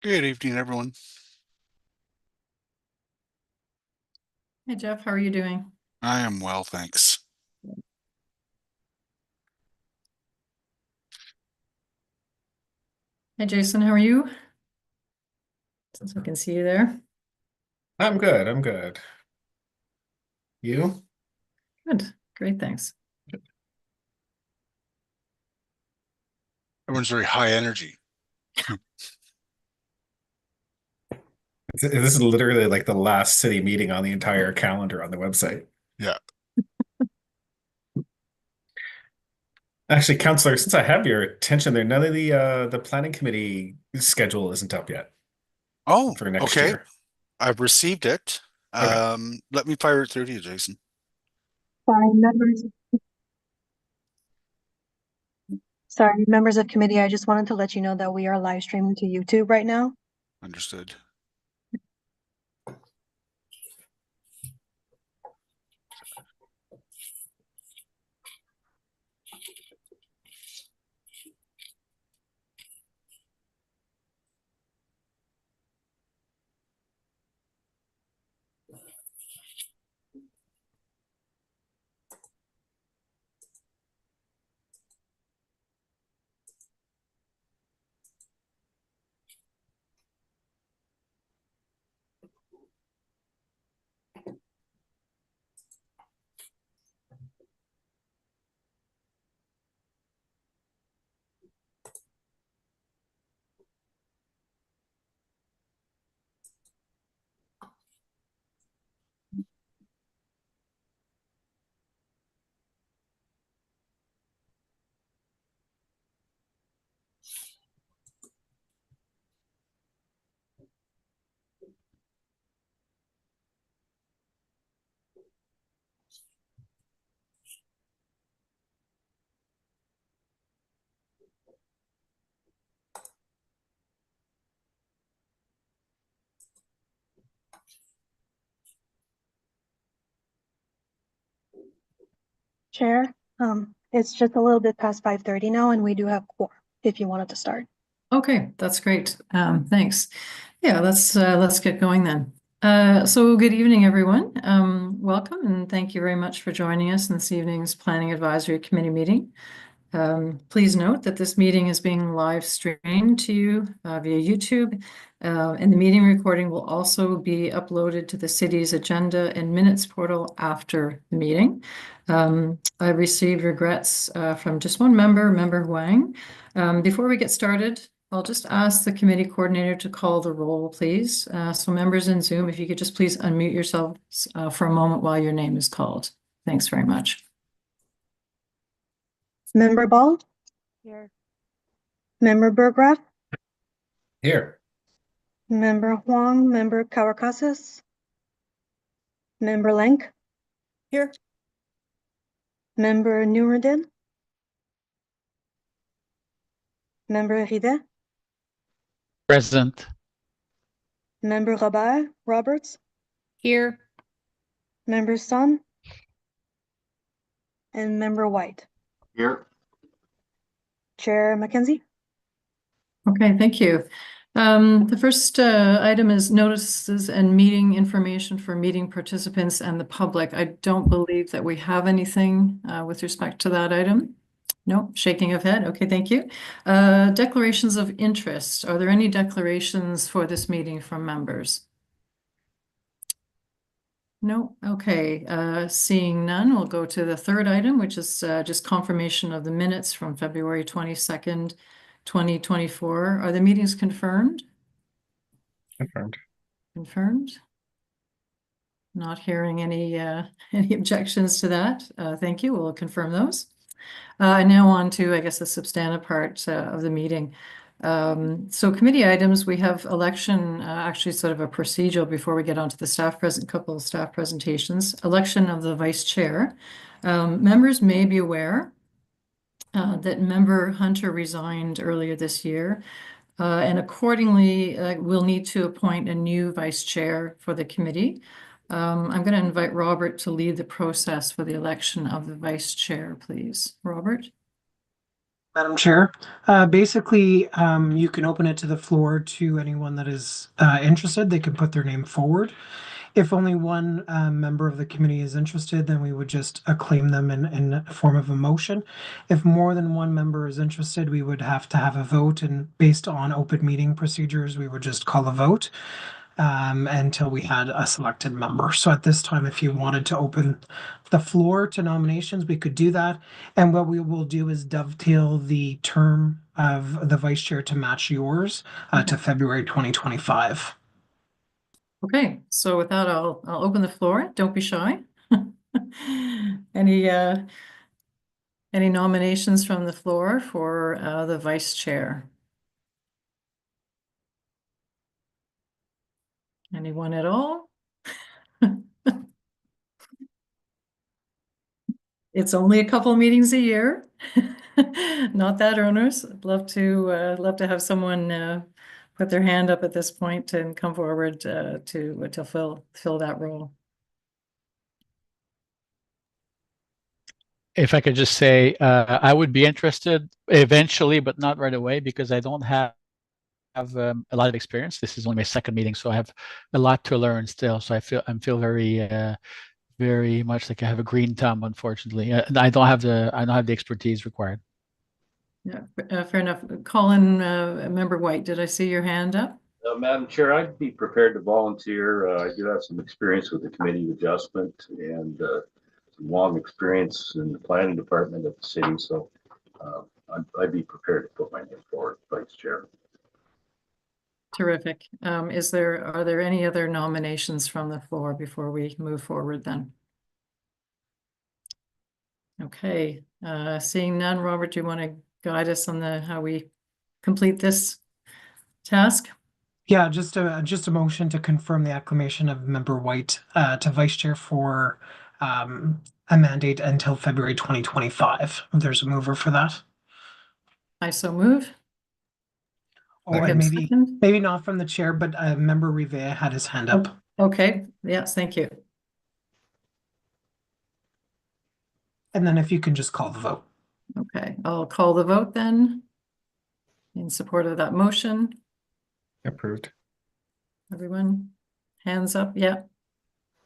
Good evening, everyone. Hey Jeff, how are you doing? I am well, thanks. Hey Jason, how are you? Since I can see you there. I'm good. I'm good. You? Good, great, thanks. Everyone's very high energy. This is literally like the last city meeting on the entire calendar on the website. Yeah. Actually, Counselor, since I have your attention there, none of the planning committee schedule isn't up yet Oh, for next okay. year. I've received it. Okay. Let me fire it through to you, Jason. Sorry, members of committee, I just wanted to let you know that we are live streaming to YouTube right now. Understood. Chair, it's just a little bit past 5:30 now, and we do have quorum if you wanted to start. Okay, that's great. Thanks. Yeah, let's get going then. So good evening, everyone. Welcome and thank you very much for joining us in this evening's Planning Advisory Committee meeting. Please note that this meeting is being live streamed to you via YouTube, and the meeting recording will also be uploaded to the city's agenda and minutes portal after the meeting. I received regrets from just one member Huang. Before we get started, I'll just ask the committee coordinator to call the roll, please. So members in Zoom, if you could just please unmute yourselves for a moment while your name is called. Thanks very much. Member Ball? Here. Member Burgraff? Here. Member Huang? Member Kawarkasas? Member Lenk? Here. Member Nuruddin? Member Ride? Present. Member Roberts? Here. Member Sun? And Member White? Here. Chair Mackenzie? Okay, thank you. The first item is notices and meeting information for meeting participants and the public. I don't believe that we have anything with respect to that item. No, shaking of head. Okay, thank you. Declarations of interest. Are there any declarations for this meeting from members? No, okay. Seeing none, we'll go to the third item, which is just confirmation of the minutes from February 22nd, 2024. Are the meetings confirmed? Confirmed. Confirmed. Not hearing any any objections to that. Thank you. We'll confirm those. Now on to, I guess, the substantive part of the meeting. So committee items, we have election, actually sort of a procedural before we get onto the couple of staff presentations. Election of the vice chair. Members may be aware that member Hunter resigned earlier this year. And accordingly, we'll need to appoint a new vice chair for the committee. I'm going to invite Robert to lead the process for the election of the vice chair, please. Robert? Madam Chair, basically, you can open it to the floor to anyone that is interested. They can put their name forward. If only one member of the committee is interested, then we would just acclaim them in a form of a motion. If more than one member is interested, we would have to have a vote, and based on open meeting procedures, we would just call a vote until we had a selected member. So at this time, if you wanted to open the floor to nominations, we could do that. And what we will do is dovetail the term of the vice chair to match yours to February 2025. Okay, so with that, I'll open the floor. Don't be shy. Any nominations from the floor for the vice chair? Anyone at all? It's only a couple meetings a year. Not that onerous. I'd love to have someone put their hand up at this point and come forward to fill that role. If I could just say, I would be interested eventually, but not right away because I don't have a lot of experience. This is only my second meeting, so I have a lot to learn still. So I feel very much like I have a green thumb, unfortunately. I don't have the expertise required. Yeah, fair enough. Colin, Member White, did I see your hand up? Madam Chair, I'd be prepared to volunteer. I do have some experience with the committee adjustment and some long experience in the planning department of the city. So I'd be prepared to put my name forward, Vice Chair. Terrific. Are there any other nominations from the floor before we move forward then? Okay, seeing none, Robert, do you want to guide us on how we complete this task? Yeah, just a motion to confirm the acclamation of Member White to vice chair for a mandate until February 2025. If there's a mover for that. I so move. Or Okay, maybe not from the chair, but Member Rivea had his hand up. Okay, yes, thank you. And then if you can just call the vote. Okay, I'll call the vote then in support of that motion. Approved. Everyone, hands up, yeah.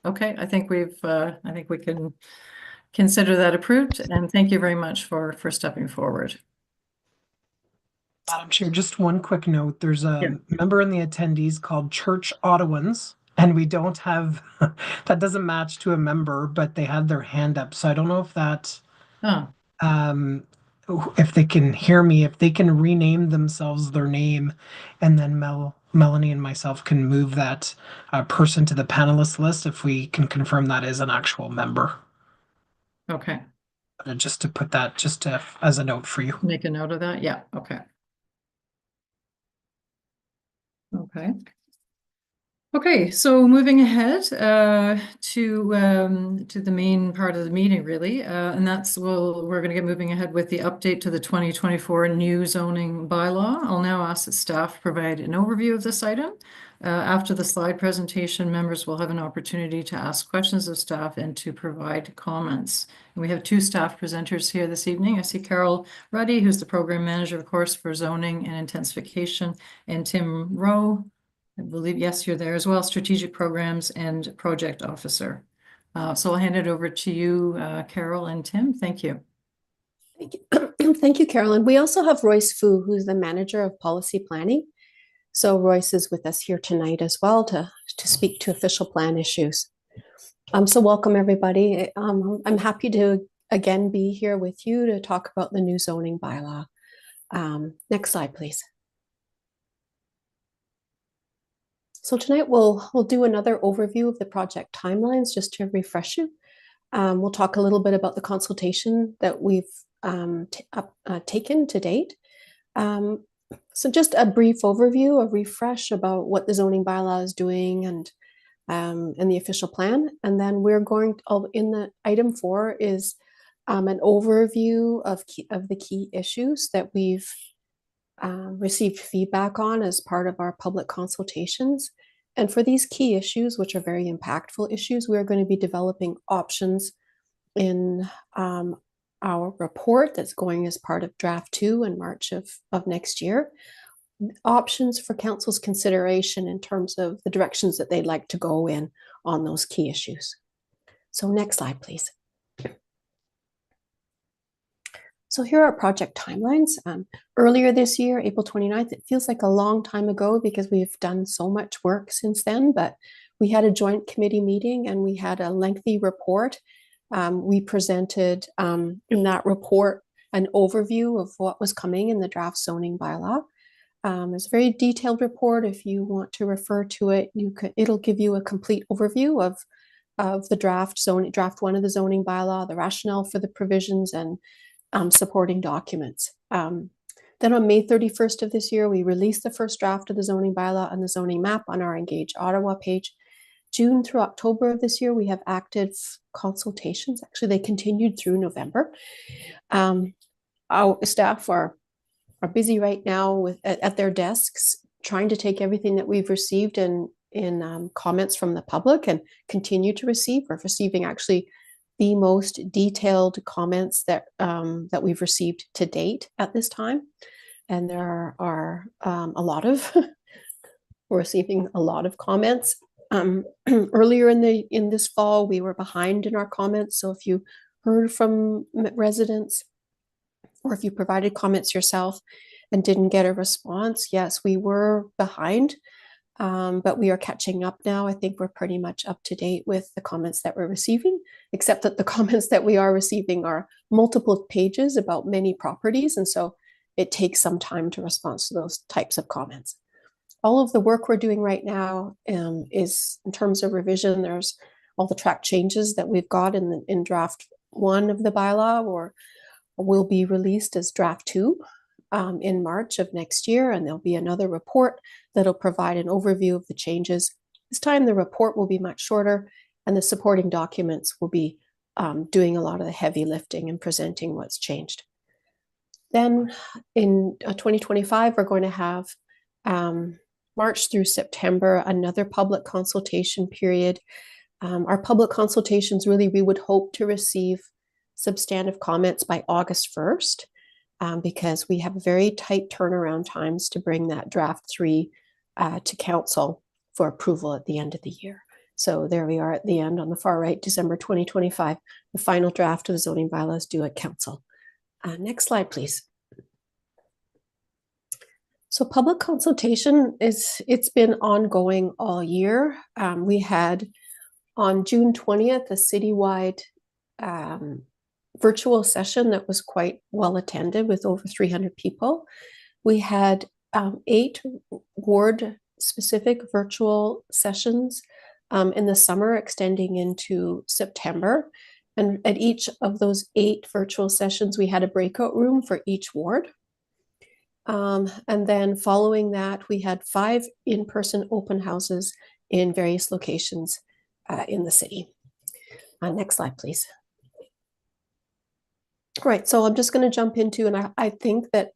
Okay, I think we can consider that approved, and thank you very much for stepping forward. Madam Chair, just one quick note. There's a member in the attendees called Church Ottawans, and we don't have, that doesn't match to a member, but they had their hand up. So I don't know if that, if they can hear me, if they can rename themselves their name, and then Melanie and myself can move that person to the panelist list if we can confirm that is an actual member. Okay. Just to put that as a note for you. Make a note of that. Yeah. Okay. Okay. Okay, so moving ahead to the main part of the meeting, really, and we're going to get moving ahead with the update to the 2024 new zoning bylaw. I'll now ask that staff provide an overview of this item. After the slide presentation, members will have an opportunity to ask questions of staff and to provide comments. And we have two staff presenters here this evening. I see Carol Ruddy, who's the program manager, of course, for zoning and intensification, and Tim Rowe, I believe, yes, you're there as well, strategic programs and project officer. So I'll hand it over to you, Carol and Tim. Thank you. Thank you. Thank you, Carolyn. We also have Royce Fu, who's the manager of policy planning. So Royce is with us here tonight as well to speak to official plan issues. So welcome, everybody. I'm happy to again be here with you to talk about the new zoning bylaw. Next slide, please. So tonight we'll do another overview of the project timelines just to refresh you. We'll talk a little bit about the consultation that we've taken to date. So just a brief overview, a refresh about what the zoning bylaw is doing and the official plan. And then we're going in the item 4 is an overview of the key issues that we've received feedback on as part of our public consultations. And for these key issues, which are very impactful issues, we're going to be developing options in our report that's going as part of draft 2 in March of next year. Options for council's consideration in terms of the directions that they'd like to go in on those key issues. So next slide, please. So here are project timelines. Earlier this year, April 29th, it feels like a long time ago because we've done so much work since then, but we had a joint committee meeting and we had a lengthy report. We presented in that report an overview of what was coming in the draft zoning bylaw. It's a very detailed report. If you want to refer to it, it'll give you a complete overview of the draft 1 of the zoning bylaw, the rationale for the provisions, and supporting documents. Then on May 31st of this year, we released the first draft of the zoning bylaw and the zoning map on our Engage Ottawa page. June through October of this year, we have active consultations. Actually, they continued through November. Our staff are busy right now at their desks, trying to take everything that we've received in comments from the public and continue to receive. We're receiving actually the most detailed comments that we've received to date at this time. And there are a lot of, we're receiving a lot of comments. Earlier in this fall, we were behind in our comments. So if you heard from residents or if you provided comments yourself and didn't get a response, yes, we were behind. But we are catching up now. I think we're pretty much up to date with the comments that we're receiving, except that the comments that we are receiving are multiple pages about many properties. And so it takes some time to respond to those types of comments. All of the work we're doing right now is in terms of revision. There's all the track changes that we've got in draft 1 of the bylaw, or will be released as draft 2. In March of next year, and there'll be another report that'll provide an overview of the changes. This time the report will be much shorter and the supporting documents will be doing a lot of the heavy lifting and presenting what's changed. Then in 2025, we're going to have March through September, another public consultation period. Our public consultations, really, we would hope to receive substantive comments by August 1st. Because we have very tight turnaround times to bring that draft 3 to council for approval at the end of the year. So there we are at the end on the far right, December 2025, the final draft of the zoning bylaws due at council. Next slide, please. So public consultation it's been ongoing all year. We had on June 20th, a citywide virtual session that was quite well attended with over 300 people. We had 8 ward specific virtual sessions in the summer extending into September. And at each of those 8 virtual sessions, we had a breakout room for each ward. And then following that, we had 5 in-person open houses in various locations in the city. Next slide, please. Right, so I'm just going to jump into, and I think that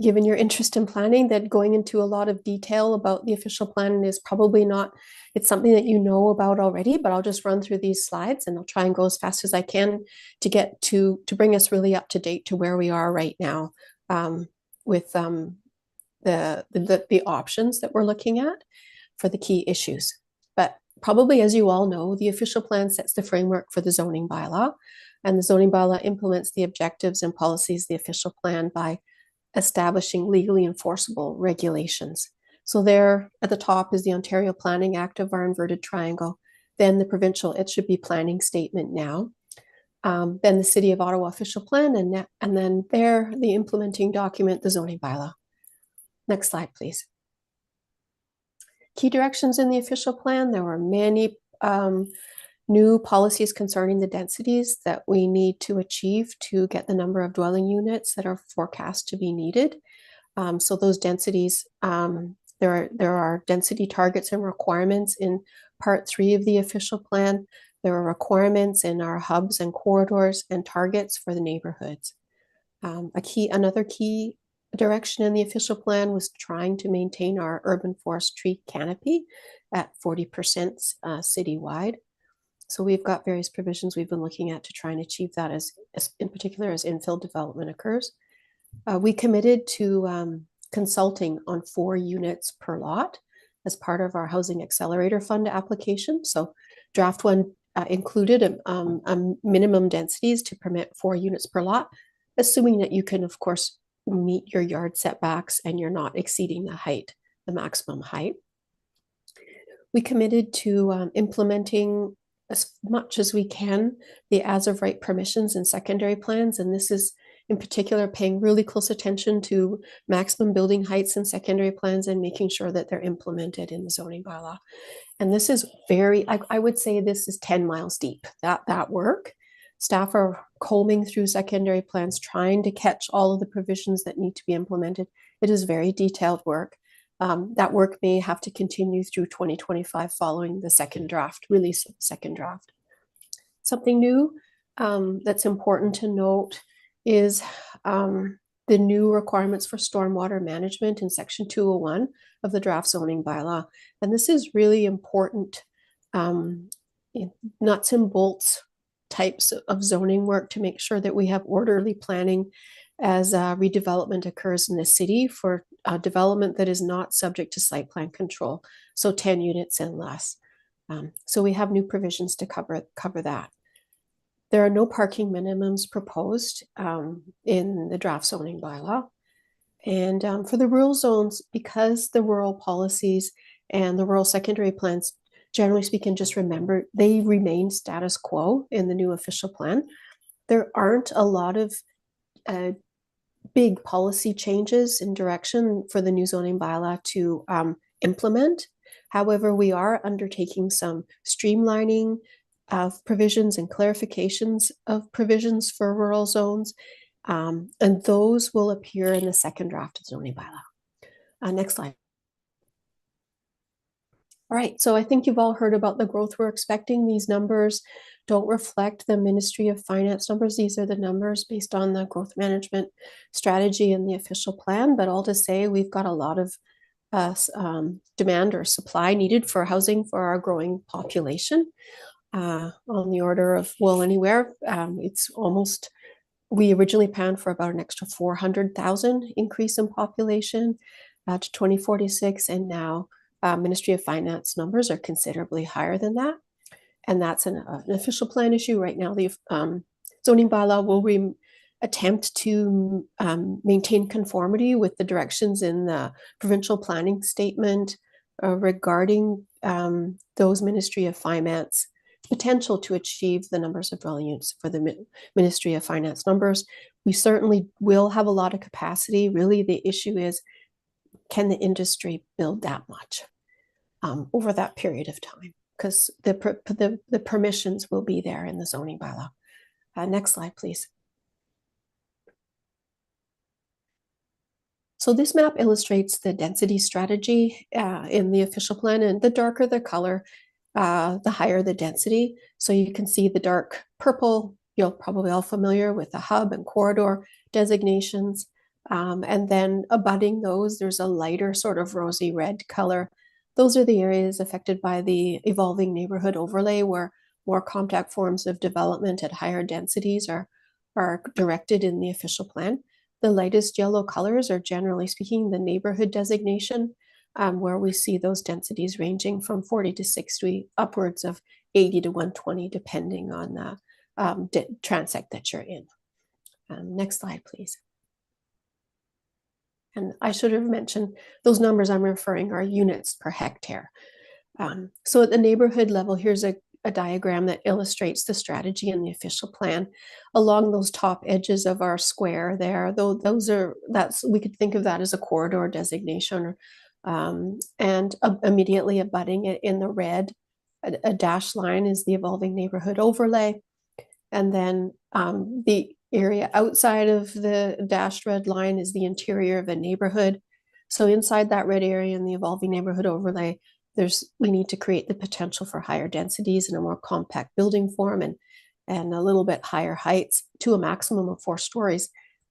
given your interest in planning, that going into a lot of detail about the official plan is probably not, it's something that you know about already, but I'll just run through these slides and I'll try and go as fast as I can to get to bring us really up to date to where we are right now with the options that we're looking at for the key issues. But probably, as you all know, the official plan sets the framework for the zoning bylaw. And the zoning bylaw implements the objectives and policies of the official plan by establishing legally enforceable regulations. So there at the top is the Ontario Planning Act of our inverted triangle. Then the provincial, it should be planning statement now. Then the City of Ottawa official plan, and then there the implementing document, the zoning bylaw. Next slide, please. Key directions in the official plan. There were many new policies concerning the densities that we need to achieve to get the number of dwelling units that are forecast to be needed. So those densities, there are density targets and requirements in Part 3 of the official plan. There are requirements in our hubs and corridors and targets for the neighborhoods. Another key direction in the official plan was trying to maintain our urban forest tree canopy at 40% citywide. So we've got various provisions we've been looking at to try and achieve that as in particular as infill development occurs. We committed to consulting on 4 units per lot as part of our Housing Accelerator Fund application. So draft 1 included a minimum densities to permit 4 units per lot, assuming that you can, of course, meet your yard setbacks and you're not exceeding the maximum height. We committed to implementing as much as we can the as of right permissions and secondary plans, and this is in particular paying really close attention to maximum building heights and secondary plans and making sure that they're implemented in the zoning bylaw. And this is I would say this is 10 miles deep, that work. Staff are combing through secondary plans, trying to catch all of the provisions that need to be implemented. It is very detailed work. That work may have to continue through 2025 following the second draft, release of the second draft. Something new that's important to note is the new requirements for stormwater management in section 201 of the draft zoning bylaw. And this is really important nuts and bolts types of zoning work to make sure that we have orderly planning as redevelopment occurs in the city for development that is not subject to site plan control, so 10 units and less. So we have new provisions to cover that. There are no parking minimums proposed in the draft zoning bylaw. And for the rural zones, because the rural policies and the rural secondary plans, generally speaking, just remember, they remain status quo in the new official plan. There aren't a lot of big policy changes in direction for the new zoning bylaw to implement. However, we are undertaking some streamlining of provisions and clarifications of provisions for rural zones, and those will appear in the second draft of zoning bylaw. Next slide. All right, so I think you've all heard about the growth we're expecting. These numbers don't reflect the Ministry of Finance numbers. These are the numbers based on the growth management strategy and the official plan, but all to say we've got a lot of demand or supply needed for housing for our growing population. On the order of, well, anywhere, it's almost, we originally planned for about an extra 400,000 increase in population to 2046, and now Ministry of Finance numbers are considerably higher than that. And that's an official plan issue right now. The zoning bylaw will attempt to maintain conformity with the directions in the provincial planning statement regarding those Ministry of Finance potential to achieve the numbers of dwelling units for the Ministry of Finance numbers. We certainly will have a lot of capacity. Really, the issue is, can the industry build that much over that period of time? Because the permissions will be there in the zoning bylaw. Next slide, please. So this map illustrates the density strategy in the official plan, and the darker the color, the higher the density. So you can see the dark purple, you're probably all familiar with the hub and corridor designations. And then abutting those, there's a lighter sort of rosy red color. Those are the areas affected by the evolving neighborhood overlay, where more compact forms of development at higher densities are directed in the official plan. The lightest yellow colors are, generally speaking, the neighborhood designation, where we see those densities ranging from 40 to 60, upwards of 80 to 120, depending on the transect that you're in. Next slide, please. And I should have mentioned those numbers I'm referring are units per hectare. So at the neighborhood level, here's a diagram that illustrates the strategy in the official plan. Along those top edges of our square there, though we could think of that as a corridor designation, and immediately abutting it in the red, a dashed line is the evolving neighborhood overlay. And then the area outside of the dashed red line is the interior of a neighborhood. So inside that red area in the evolving neighborhood overlay, we need to create the potential for higher densities and a more compact building form and a little bit higher heights to a maximum of 4 stories.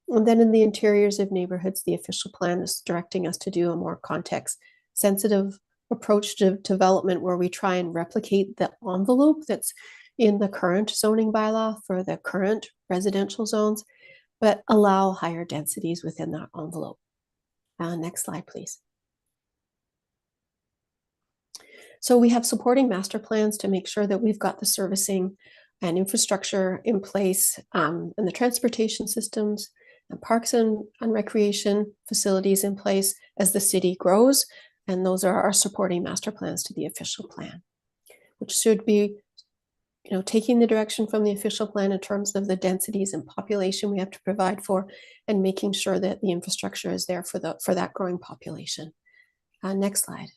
And then in the interiors of neighborhoods, the official plan is directing us to do a more context-sensitive approach to development, where we try and replicate the envelope that's in the current zoning bylaw for the current residential zones, but allow higher densities within that envelope. Next slide, please. So we have supporting master plans to make sure that we've got the servicing and infrastructure in place, and the transportation systems and parks and recreation facilities in place as the city grows. And those are our supporting master plans to the official plan, which should be, taking the direction from the official plan in terms of the densities and population we have to provide for, and making sure that the infrastructure is there for that growing population. Next slide.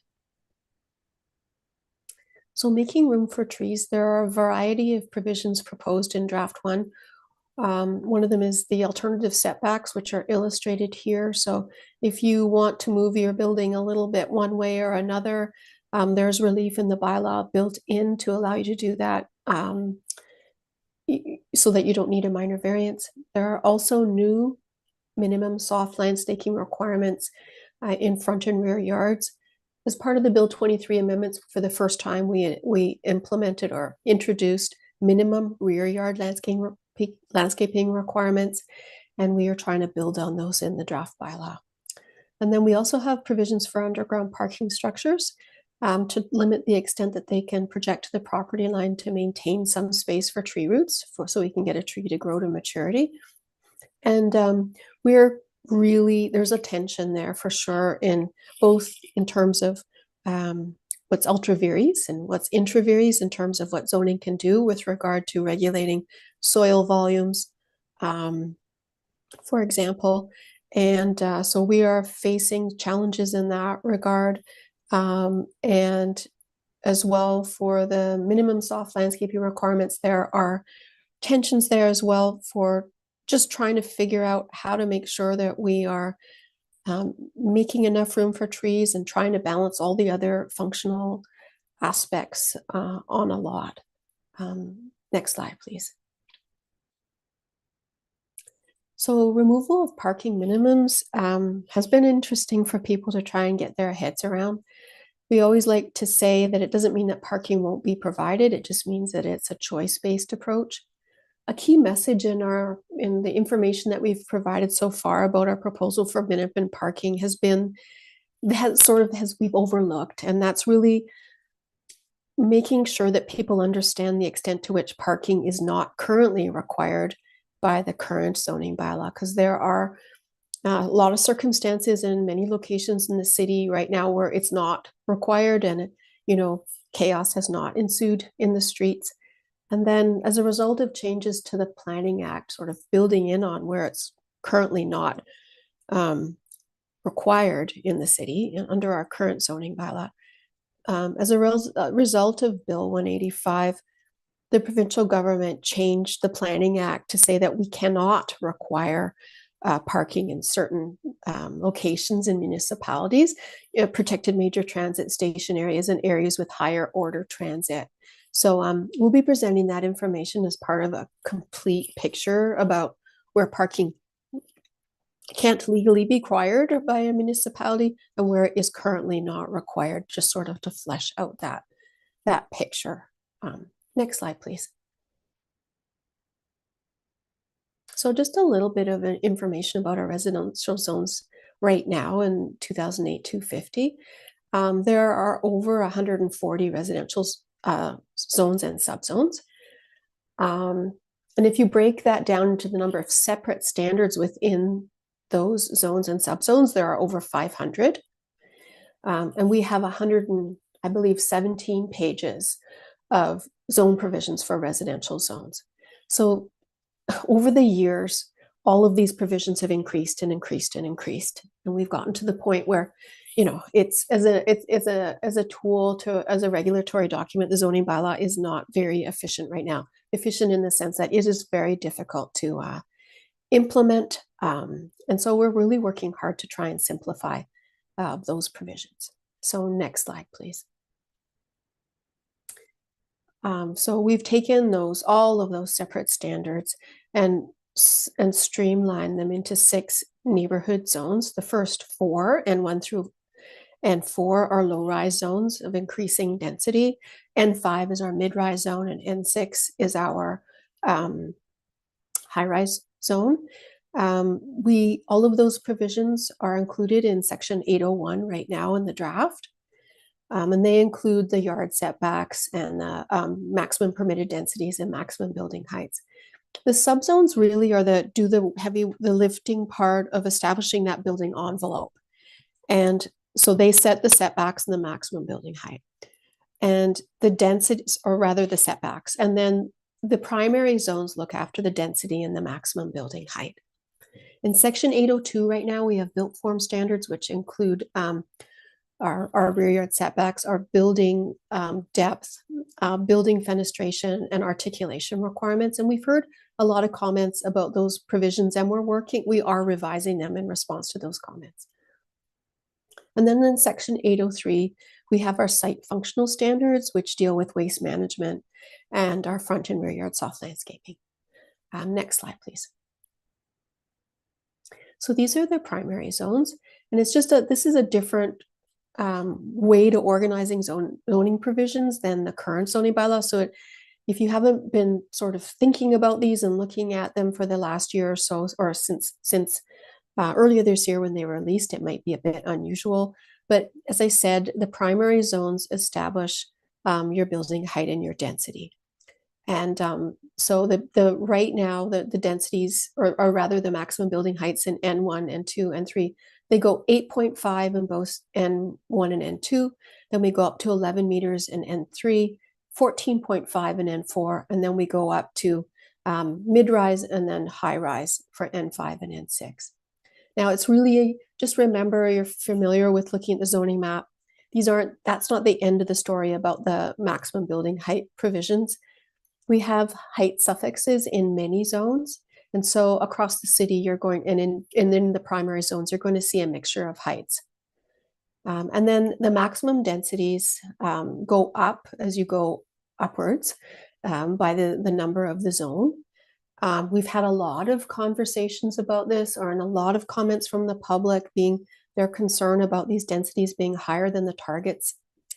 So making room for trees, there are a variety of provisions proposed in draft one. One of them is the alternative setbacks, which are illustrated here. So if you want to move your building a little bit one way or another, there's relief in the bylaw built in to allow you to do that, so that you don't need a minor variance. There are also new minimum soft landscaping requirements in front and rear yards. As part of the Bill 23 amendments, for the first time, we implemented or introduced minimum rear yard landscaping requirements, and we are trying to build on those in the draft bylaw. And then we also have provisions for underground parking structures to limit the extent that they can project to the property line to maintain some space for tree roots, so we can get a tree to grow to maturity. And there's a tension there for sure, in both in terms of what's ultra vires and what's intra vires, in terms of what zoning can do with regard to regulating soil volumes, for example. And so we are facing challenges in that regard. And as well, for the minimum soft landscaping requirements, there are tensions there as well for just trying to figure out how to make sure that we are making enough room for trees and trying to balance all the other functional aspects on a lot. Next slide, please. So removal of parking minimums has been interesting for people to try and get their heads around. We always like to say that it doesn't mean that parking won't be provided. It just means that it's a choice-based approach. A key message in the information that we've provided so far about our proposal for minimum parking has been we've overlooked, and that's really making sure that people understand the extent to which parking is not currently required by the current zoning bylaw, because there are a lot of circumstances in many locations in the city right now where it's not required, and chaos has not ensued in the streets. And then as a result of changes to the Planning Act, sort of building in on where it's currently not required in the city under our current zoning bylaw, as a result of Bill 185, the provincial government changed the Planning Act to say that we cannot require parking in certain locations in municipalities, protected major transit station areas and areas with higher order transit. So we'll be presenting that information as part of a complete picture about where parking can't legally be required by a municipality and where it is currently not required, just sort of to flesh out that picture. Next slide, please. So just a little bit of information about our residential zones right now in 2008-250. There are over 140 residential zones and subzones. And if you break that down into the number of separate standards within those zones and subzones, there are over 500. And we have 17 pages of zone provisions for residential zones. So over the years, all of these provisions have increased and increased and increased. And we've gotten to the point where, it's as a tool as a regulatory document, the zoning bylaw is not very efficient right now. Efficient in the sense that it is very difficult to implement. And so we're really working hard to try and simplify those provisions. So next slide, please. So we've taken all of those separate standards and streamlined them into 6 neighborhood zones. The first 4 and 1 through N4 are low-rise zones of increasing density, N5 is our mid-rise zone, and N6 is our high-rise zone. All of those provisions are included in section 801 right now in the draft. And they include the yard setbacks and the maximum permitted densities and maximum building heights. The subzones really are the lifting part of establishing that building envelope. And so they set the setbacks and the maximum building height. And the densities, or rather the setbacks, and then the primary zones look after the density and the maximum building height. In section 802 right now, we have built form standards, which include our rear yard setbacks, our building depth, building fenestration, and articulation requirements. And we've heard a lot of comments about those provisions, and we are revising them in response to those comments. And then in section 803, we have our site functional standards, which deal with waste management, and our front and rear yard soft landscaping. Next slide, please. So these are the primary zones, and it's just this is a different way to organizing zoning provisions than the current zoning bylaw. So if you haven't been sort of thinking about these and looking at them for the last year or so, or since earlier this year when they were released, it might be a bit unusual. But as I said, the primary zones establish your building height and your density. And so right now the densities, or rather the maximum building heights in N1, N2, N3, they go 8.5 in both N1 and N2. Then we go up to 11 meters in N3, 14.5 in N4, and then we go up to mid-rise and then high-rise for N5 and N6. Now it's really, just remember, you're familiar with looking at the zoning map. That's not the end of the story about the maximum building height provisions. We have height suffixes in many zones. And so across the city, you're going, and in the primary zones, you're going to see a mixture of heights. And then the maximum densities go up as you go upwards by the number of the zone. We've had a lot of conversations about this, and a lot of comments from the public being their concern about these densities being higher than the targets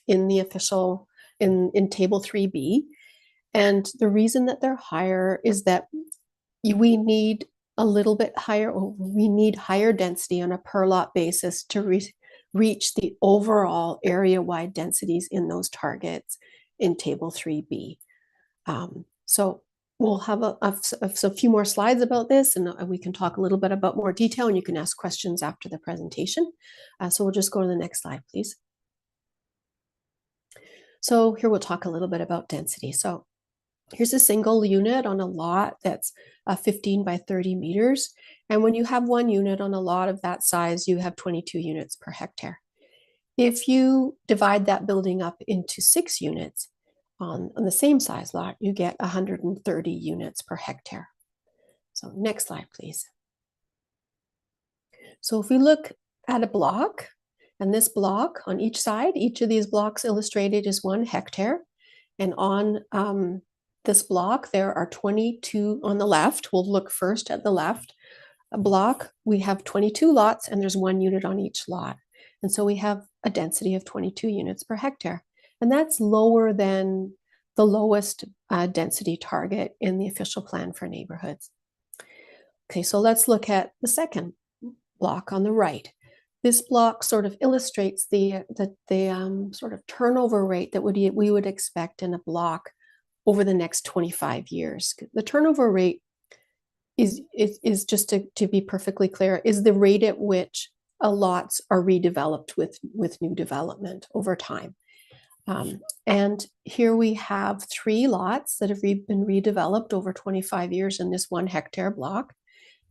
in the official, in table 3B. And the reason that they're higher is that we need a little bit higher, or we need higher density on a per lot basis to reach the overall area-wide densities in those targets in table 3B. So we'll have a few more slides about this, and we can talk a little bit about more detail, and you can ask questions after the presentation. So we'll just go to the next slide, please. So here we'll talk a little bit about density. So here's a single unit on a lot that's 15 by 30 meters. And when you have one unit on a lot of that size, you have 22 units per hectare. If you divide that building up into 6 units on the same size lot, you get 130 units per hectare. So next slide, please. So if we look at a block, and this block on each side, each of these blocks illustrated is 1 hectare. And on this block, there are 22 on the left. We'll look first at the left block. We have 22 lots, and there's 1 unit on each lot. And so we have a density of 22 units per hectare. And that's lower than the lowest density target in the official plan for neighborhoods. Okay, so let's look at the second block on the right. This block sort of illustrates the sort of turnover rate that we would expect in a block over the next 25 years. The turnover rate is just to be perfectly clear, is the rate at which lots are redeveloped with new development over time. And here we have 3 lots that have been redeveloped over 25 years in this 1 hectare block.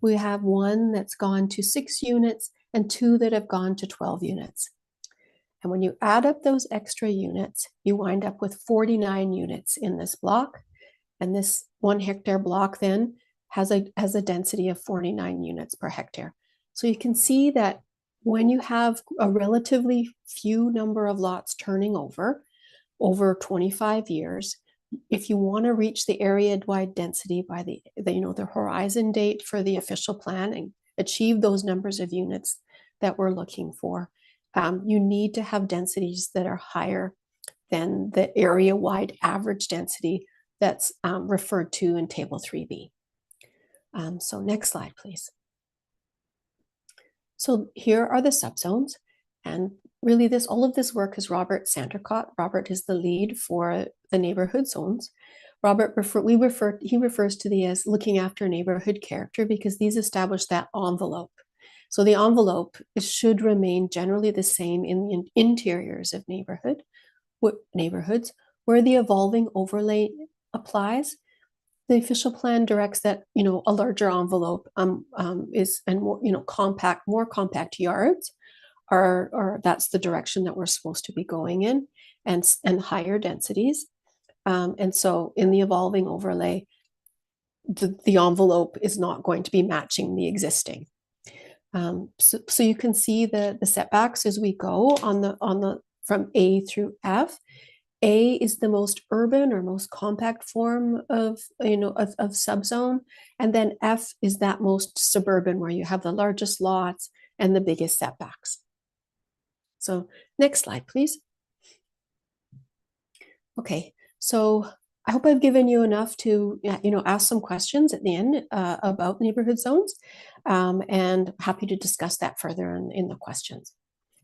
We have 1 that's gone to 6 units and 2 that have gone to 12 units. And when you add up those extra units, you wind up with 49 units in this block. And this 1 hectare block then has a density of 49 units per hectare. So you can see that when you have a relatively few number of lots turning over 25 years, if you want to reach the area-wide density by the horizon date for the official plan and achieve those numbers of units that we're looking for, you need to have densities that are higher than the area-wide average density that's referred to in Table 3B. So next slide, please. So here are the subzones, and really all of this work is Robert Sandercott. Robert is the lead for the neighborhood zones. He refers to these as looking after neighborhood character because these establish that envelope. So the envelope should remain generally the same in the interiors of neighborhoods, where the evolving overlay applies. The official plan directs that a larger envelope is and more more compact yards are that's the direction that we're supposed to be going in, and higher densities. And so in the evolving overlay, the envelope is not going to be matching the existing. So you can see the setbacks as we go on the from A through F. A is the most urban or most compact form of subzone, and then F is that most suburban where you have the largest lots and the biggest setbacks. So next slide, please. Okay, so I hope I've given you enough to ask some questions at the end about neighborhood zones, and happy to discuss that further in the questions.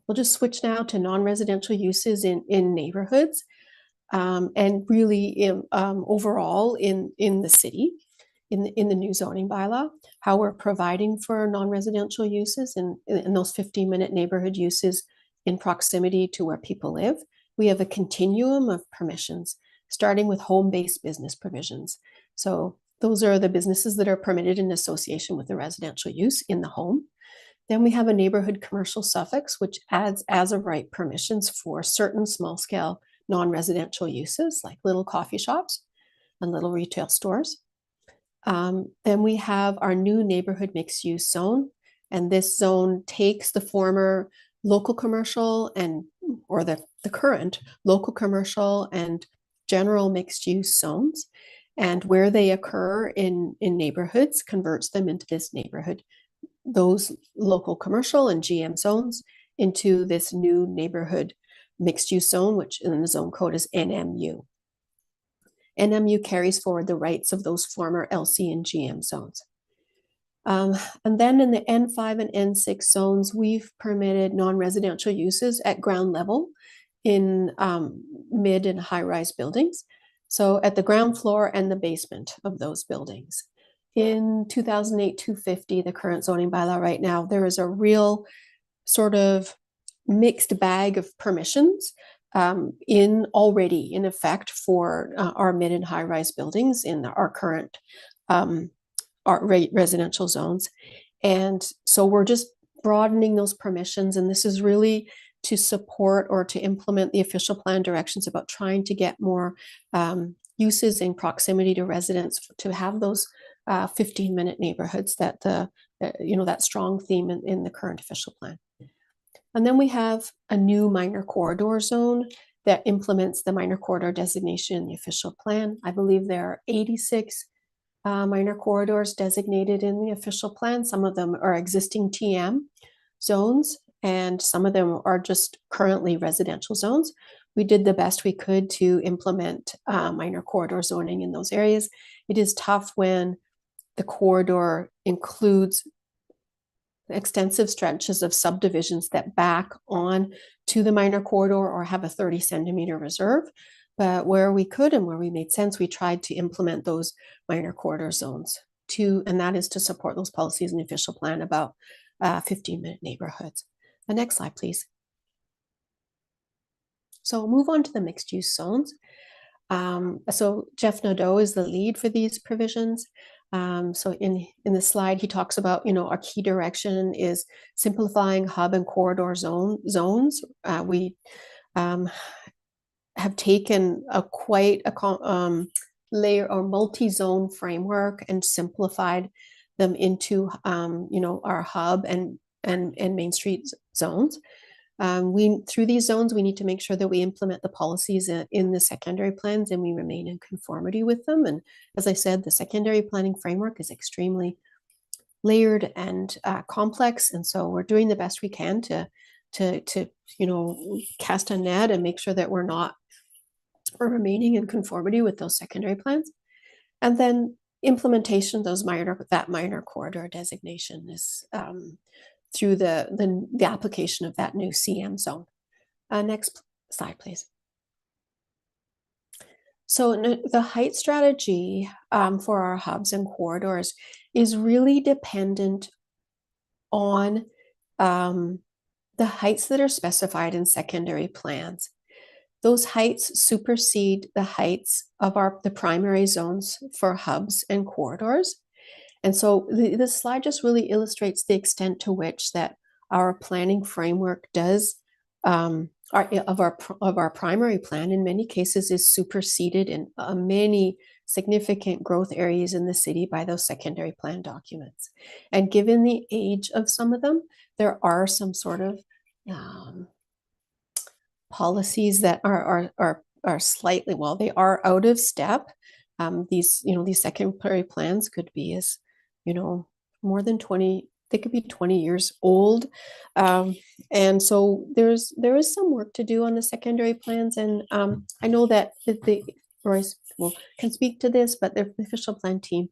We'll just switch now to non-residential uses in neighborhoods. And really overall in the city, in the new zoning bylaw, how we're providing for non-residential uses and in those 15-minute neighborhood uses in proximity to where people live. We have a continuum of permissions, starting with home-based business provisions. So those are the businesses that are permitted in association with the residential use in the home. Then we have a neighborhood commercial suffix, which adds as of right permissions for certain small-scale non-residential uses like little coffee shops and little retail stores. Then we have our new neighborhood mixed use zone. And this zone takes the former local commercial or the current local commercial and general mixed use zones, and where they occur in neighborhoods, converts them into this neighborhood, those local commercial and GM zones into this new neighborhood mixed use zone, which in the zone code is NMU. NMU carries forward the rights of those former LC and GM zones. And then in the N5 and N6 zones, we've permitted non-residential uses at ground level in mid and high-rise buildings. So at the ground floor and the basement of those buildings. In 2008-250, the current zoning bylaw right now, there is a real sort of mixed bag of permissions already in effect for our mid and high rise buildings in our current residential zones. And so we're just broadening those permissions, and this is really to support or to implement the official plan directions about trying to get more uses in proximity to residents to have those 15-minute neighborhoods that that strong theme in the current official plan. And then we have a new minor corridor zone that implements the minor corridor designation in the official plan. I believe there are 86 minor corridors designated in the official plan. Some of them are existing TM zones, and some of them are just currently residential zones. We did the best we could to implement minor corridor zoning in those areas. It is tough when the corridor includes extensive stretches of subdivisions that back on to the minor corridor or have a 30-centimeter reserve. But where we could and where we made sense, we tried to implement those minor corridor zones and that is to support those policies in the official plan about 15-minute neighborhoods. The next slide, please. So we'll move on to the mixed use zones. So Jeff Nadeau is the lead for these provisions. So in the slide, he talks about, our key direction is simplifying hub and corridor zones. We have taken quite a layer or multi-zone framework and simplified them into, our hub and Main Street zones. Through these zones, we need to make sure that we implement the policies in the secondary plans and we remain in conformity with them. And as I said, the secondary planning framework is extremely layered and complex. And so we're doing the best we can to to cast a net and make sure that we're remaining in conformity with those secondary plans. And then implementation, that minor corridor designation is through the application of that new CM zone. Next slide, please. So the height strategy for our hubs and corridors is really dependent on the heights that are specified in secondary plans. Those heights supersede the heights of the primary zones for hubs and corridors. And so this slide just really illustrates the extent to which that our planning framework does of our primary plan in many cases is superseded in many significant growth areas in the city by those secondary plan documents. And given the age of some of them, there are some sort of policies that are slightly, well, they are out of step. These secondary plans could be as, more than 20, they could be 20 years old. And so there is some work to do on the secondary plans. And I know that Royce can speak to this, but the official plan team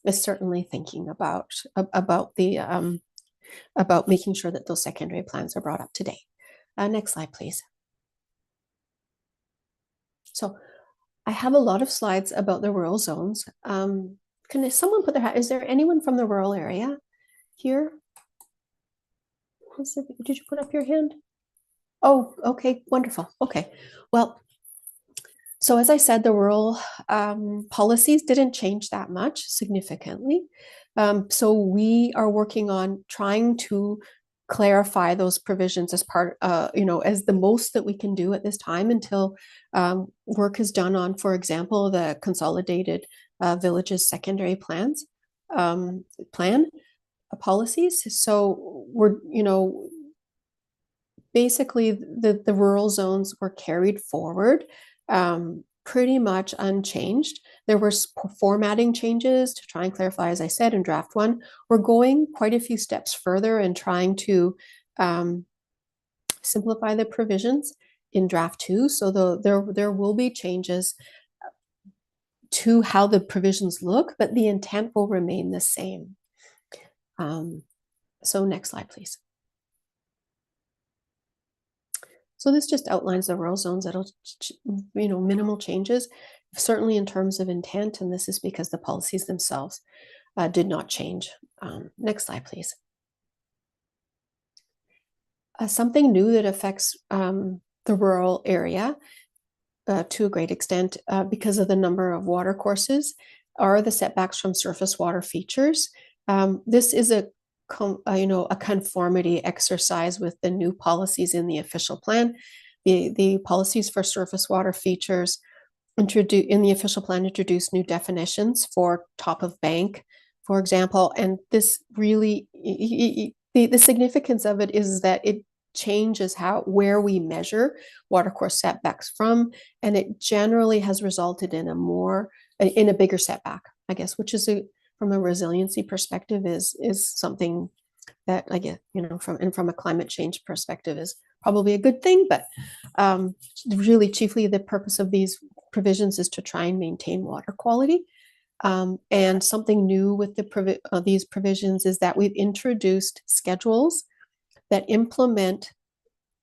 is certainly thinking about making sure that those secondary plans are brought up to date. Next slide, please. So I have a lot of slides about the rural zones. Can someone put their hand? Is there anyone from the rural area here? Did you put up your hand? Oh, okay, wonderful. Okay, well, so as I said, the rural policies didn't change that much significantly. So we are working on trying to clarify those provisions as part, as the most that we can do at this time until work is done on, for example, the consolidated villages secondary plans policies. So we're, basically the rural zones were carried forward pretty much unchanged. There were formatting changes to try and clarify, as I said, in draft 1. We're going quite a few steps further and trying to simplify the provisions in draft 2. So there will be changes to how the provisions look, but the intent will remain the same. So next slide, please. So this just outlines the rural zones that'll, minimal changes, certainly in terms of intent, and this is because the policies themselves did not change. Next slide, please. Something new that affects the rural area to a great extent because of the number of water courses are the setbacks from surface water features. This is a conformity exercise with the new policies in the official plan. The policies for surface water features in the official plan introduce new definitions for top of bank, for example, and this really, the significance of it is that it changes where we measure watercourse setbacks from, and it generally has resulted in a bigger setback, I guess, which is from a resiliency perspective is something that I get, from a climate change perspective is probably a good thing, but really chiefly the purpose of these provisions is to try and maintain water quality. And something new with these provisions is that we've introduced schedules that implement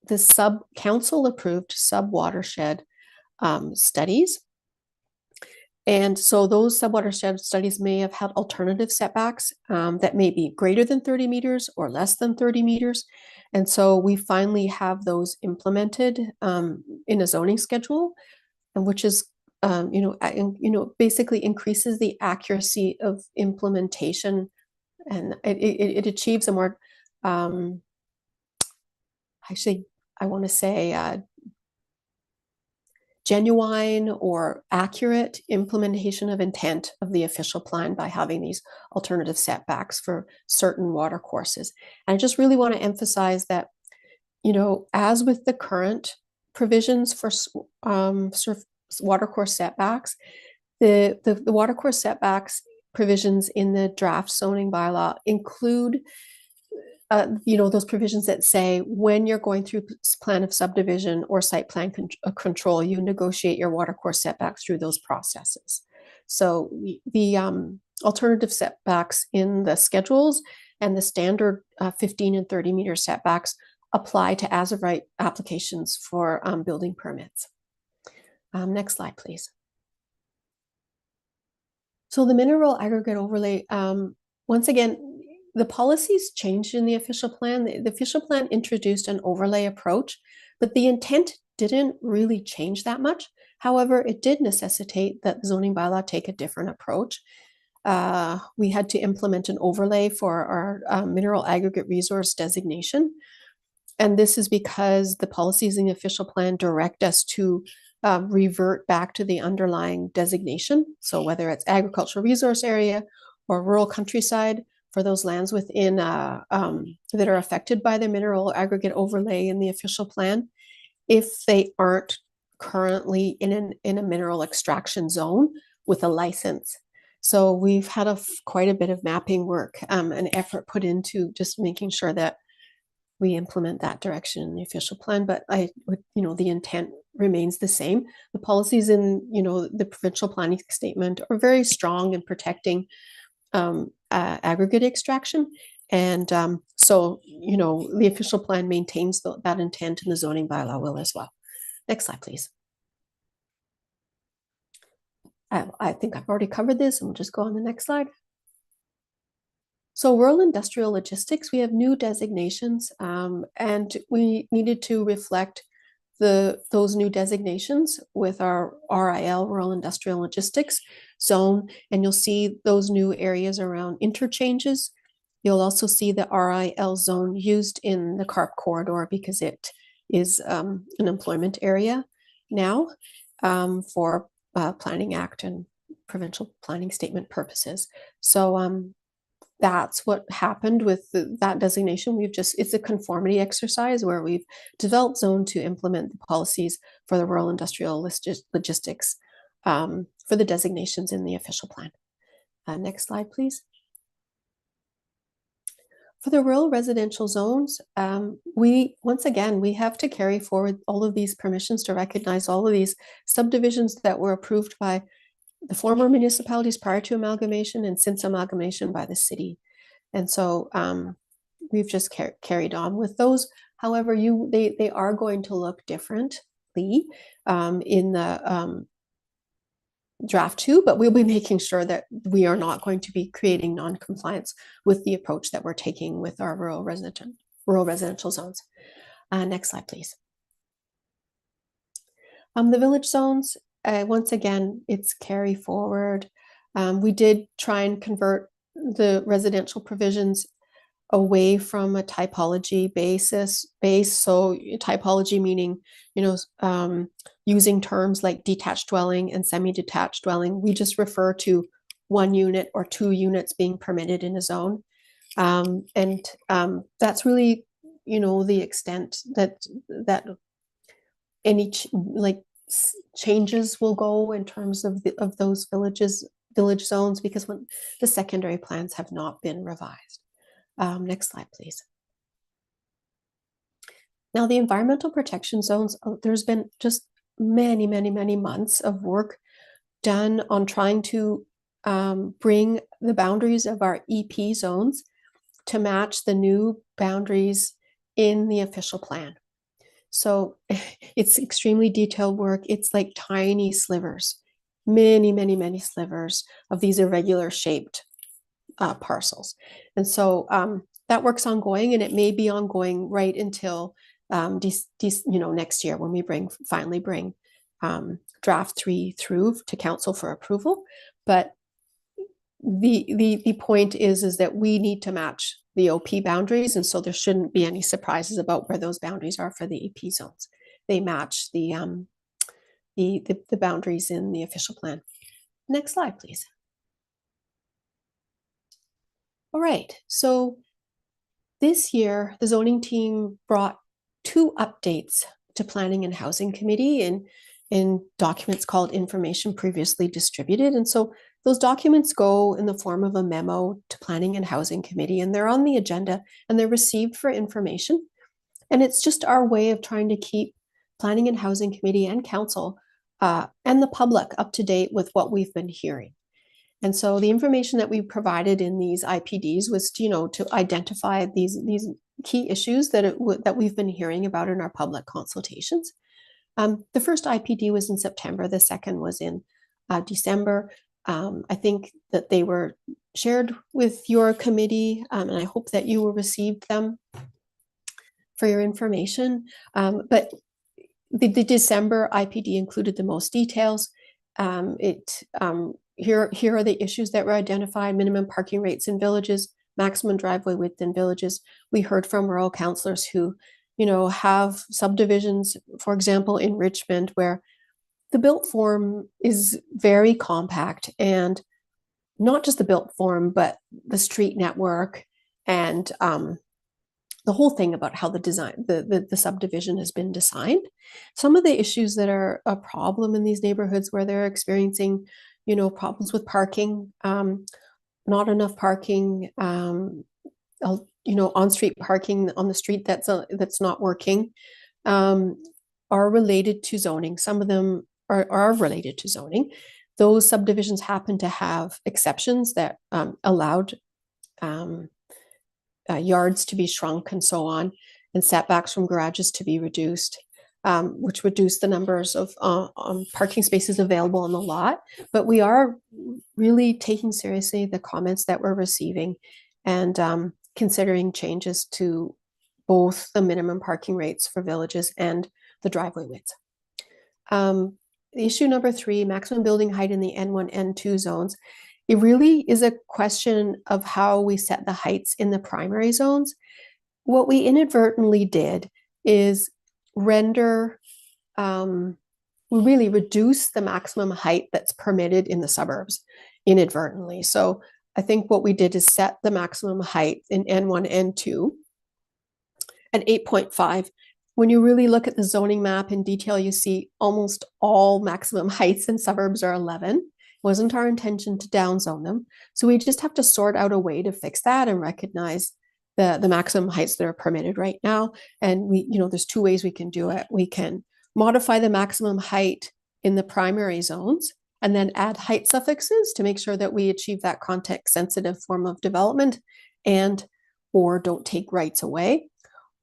the council approved sub-watershed studies. And so those sub-watershed studies may have had alternative setbacks that may be greater than 30 meters or less than 30 meters. And so we finally have those implemented in a zoning schedule, and which is, basically increases the accuracy of implementation, and it achieves a more, genuine or accurate implementation of intent of the official plan by having these alternative setbacks for certain water courses. And I just really want to emphasize that, as with the current provisions for watercourse setbacks, the watercourse setbacks provisions in the draft zoning bylaw include those provisions that say when you're going through plan of subdivision or site plan control, you negotiate your watercourse setbacks through those processes. So the alternative setbacks in the schedules and the standard 15 and 30 meter setbacks apply to as of right applications for building permits. Next slide, please. So the mineral aggregate overlay, once again, the policies changed in the official plan. The official plan introduced an overlay approach, but the intent didn't really change that much. However, it did necessitate that the zoning bylaw take a different approach. We had to implement an overlay for our mineral aggregate resource designation. And this is because the policies in the official plan direct us to revert back to the underlying designation. So whether it's agricultural resource area or rural countryside, for those lands within that are affected by the mineral aggregate overlay in the official plan, if they aren't currently in a mineral extraction zone with a license. So we've had quite a bit of mapping work and effort put into just making sure that we implement that direction in the official plan, but the intent remains the same. The policies in, the provincial planning statement are very strong in protecting aggregate extraction. And so, the official plan maintains that intent, and the zoning bylaw will as well. Next slide, please. I think I've already covered this, and we'll just go on the next slide. So rural industrial logistics, we have new designations, and we needed to reflect those new designations with our RIL, Rural Industrial Logistics zone, and you'll see those new areas around interchanges. You'll also see the RIL zone used in the CARP corridor because it is an employment area now for Planning Act and provincial planning statement purposes. So that's what happened with that designation. It's a conformity exercise where we've developed zone to implement the policies for the rural industrial logistics for the designations in the official plan. Next slide, please. For the rural residential zones, once again, we have to carry forward all of these permissions to recognize all of these subdivisions that were approved by the former municipalities prior to amalgamation and since amalgamation by the city. And so we've just carried on with those. However, they are going to look differently in the draft 2, but we'll be making sure that we are not going to be creating non-compliance with the approach that we're taking with our rural residential zones. Next slide, please. The village zones, once again, it's carry forward. We did try and convert the residential provisions away from a typology base. So typology meaning, using terms like detached dwelling and semi-detached dwelling. We just refer to 1 unit or 2 units being permitted in a zone. And that's really, the extent that any changes will go in terms of those village zones, because when the secondary plans have not been revised. Next slide, please. Now, the environmental protection zones, there's been just many months of work done on trying to bring the boundaries of our EP zones to match the new boundaries in the official plan. So it's extremely detailed work. It's like tiny slivers, many slivers of these irregular shaped parcels. And so that work's ongoing, and it may be ongoing right until next year when we finally bring draft 3 through to council for approval. But the point is that we need to match the OP boundaries, and so there shouldn't be any surprises about where those boundaries are for the EP zones. They match the boundaries in the official plan. Next slide, please. All right, so this year the zoning team brought 2 updates to Planning and Housing Committee in documents called Information Previously Distributed. And so those documents go in the form of a memo to Planning and Housing Committee, and they're on the agenda and they're received for information. And it's just our way of trying to keep Planning and Housing Committee and Council and the public up to date with what we've been hearing. And so the information that we provided in these IPDs was, to identify these key issues that we've been hearing about in our public consultations. The first IPD was in September. The second was in December. I think that they were shared with your committee, and I hope that you received them for your information. But the December IPD included the most details. Here are the issues that were identified: minimum parking rates in villages, maximum driveway width in villages. We heard from rural councillors who, have subdivisions, for example, in Richmond, where the built form is very compact, and not just the built form, but the street network and the whole thing about how the subdivision has been designed. Some of the issues that are a problem in these neighborhoods where they're experiencing problems with parking, not enough parking, on-street parking on the street that's not working, are related to zoning. Some of them are related to zoning. Those subdivisions happen to have exceptions that allowed yards to be shrunk and so on, and setbacks from garages to be reduced, which reduce the numbers of parking spaces available on the lot. But we are really taking seriously the comments that we're receiving and considering changes to both the minimum parking rates for villages and the driveway widths. Issue number 3, maximum building height in the N1, N2 zones. It really is a question of how we set the heights in the primary zones. What we inadvertently did is we really reduce the maximum height that's permitted in the suburbs inadvertently. So I think what we did is set the maximum height in N1, N2 at 8.5. When you really look at the zoning map in detail, you see almost all maximum heights in suburbs are 11. It wasn't our intention to downzone them. So we just have to sort out a way to fix that and recognize the maximum heights that are permitted right now. And there's 2 ways we can do it. We can modify the maximum height in the primary zones and then add height suffixes to make sure that we achieve that context sensitive form of development or don't take rights away.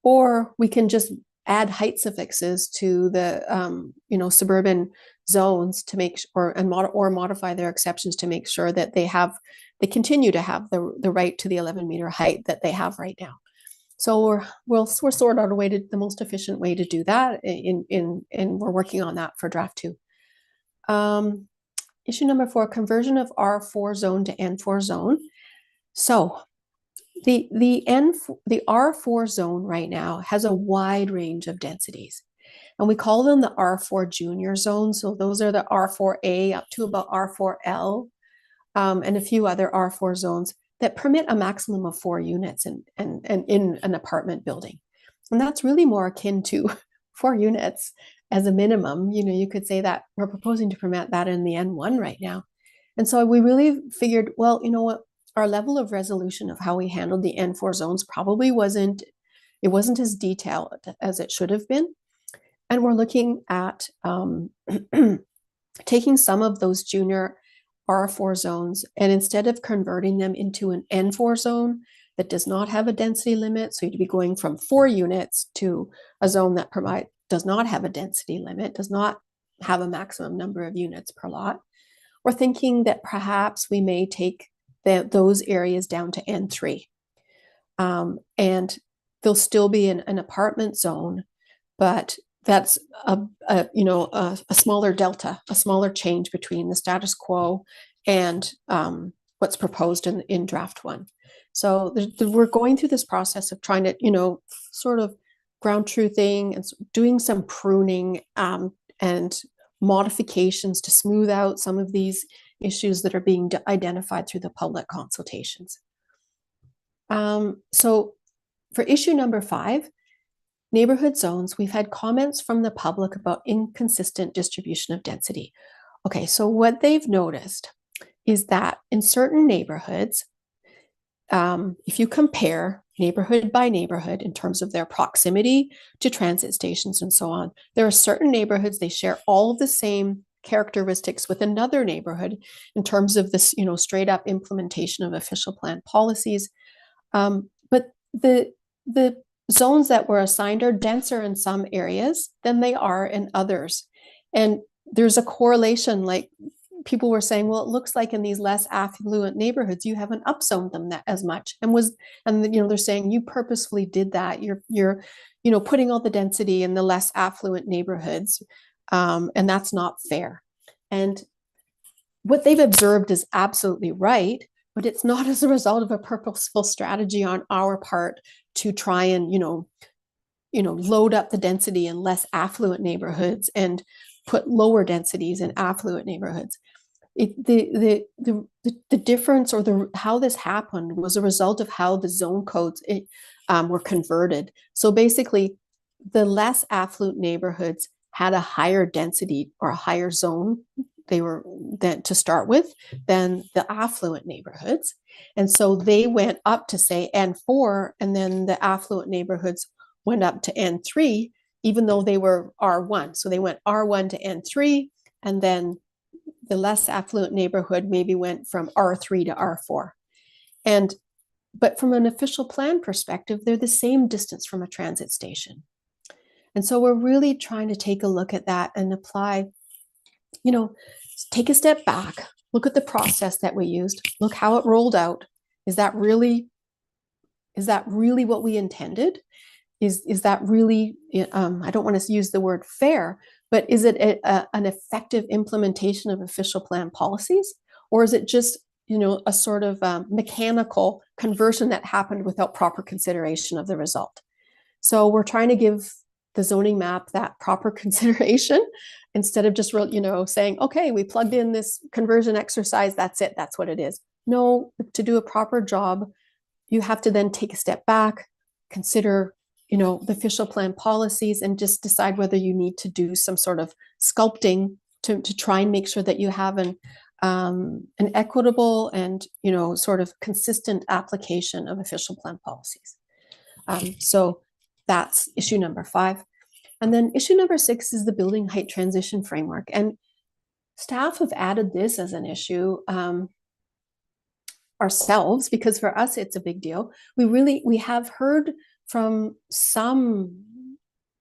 Or we can just add height suffixes to the suburban zones to make or modify their exceptions to make sure that they continue to have the right to the 11-meter height that they have right now. So we'll sort out the most efficient way to do that, and we're working on that for draft 2. Issue number 4, conversion of R4 zone to N4 zone. So the R4 zone right now has a wide range of densities, and we call them the R4 junior zones. So those are the R4A up to about R4L, and a few other R4 zones that permit a maximum of 4 units in an apartment building. And that's really more akin to 4 units as a minimum. You could say that we're proposing to permit that in the N1 right now. And so we really figured, well, you know what? Our level of resolution of how we handled the N4 zones probably wasn't as detailed as it should have been. And we're looking at taking some of those junior R4 zones, and instead of converting them into an N4 zone that does not have a density limit, so you'd be going from 4 units to a zone that does not have a density limit, does not have a maximum number of units per lot, we're thinking that perhaps we may take those areas down to N3. And there'll still be an apartment zone, but that's a smaller delta, a smaller change between the status quo and what's proposed in draft 1. So we're going through this process of trying to, sort of ground truthing and doing some pruning and modifications to smooth out some of these issues that are being identified through the public consultations. So for issue number 5, neighborhood zones, we've had comments from the public about inconsistent distribution of density. Okay, so what they've noticed is that in certain neighborhoods, if you compare neighborhood by neighborhood in terms of their proximity to transit stations and so on, there are certain neighborhoods, they share all of the same characteristics with another neighborhood in terms of this, straight up implementation of official plan policies. But the zones that were assigned are denser in some areas than they are in others. And there's a correlation, like people were saying, well, it looks like in these less affluent neighborhoods, you haven't upzoned them that as much. And they're saying you purposefully did that. You're putting all the density in the less affluent neighborhoods. And that's not fair. And what they've observed is absolutely right, but it's not as a result of a purposeful strategy on our part to try and, load up the density in less affluent neighborhoods and put lower densities in affluent neighborhoods. The difference, or how this happened, was a result of how the zone codes were converted. So basically, the less affluent neighborhoods had a higher density or a higher zone to start with than the affluent neighborhoods. And so they went up to say N4, and then the affluent neighborhoods went up to N3, even though they were R1. So they went R1 to N3, and then the less affluent neighborhood maybe went from R3 to R4. But from an official plan perspective, they're the same distance from a transit station. And so we're really trying to take a look at that and apply, take a step back, look at the process that we used, look how it rolled out. Is that really what we intended? Is that really, I don't want to use the word fair, but is it an effective implementation of official plan policies? Or is it just, a sort of mechanical conversion that happened without proper consideration of the result? So we're trying to give the zoning map that proper consideration instead of just, saying, okay, we plugged in this conversion exercise, that's it, that's what it is. No, to do a proper job, you have to then take a step back, consider the official plan policies, and just decide whether you need to do some sort of sculpting to try and make sure that you have an equitable and sort of consistent application of official plan policies. So that's issue number 5. And then issue number 6 is the building height transition framework. And staff have added this as an issue ourselves, because for us it's a big deal. We have heard from some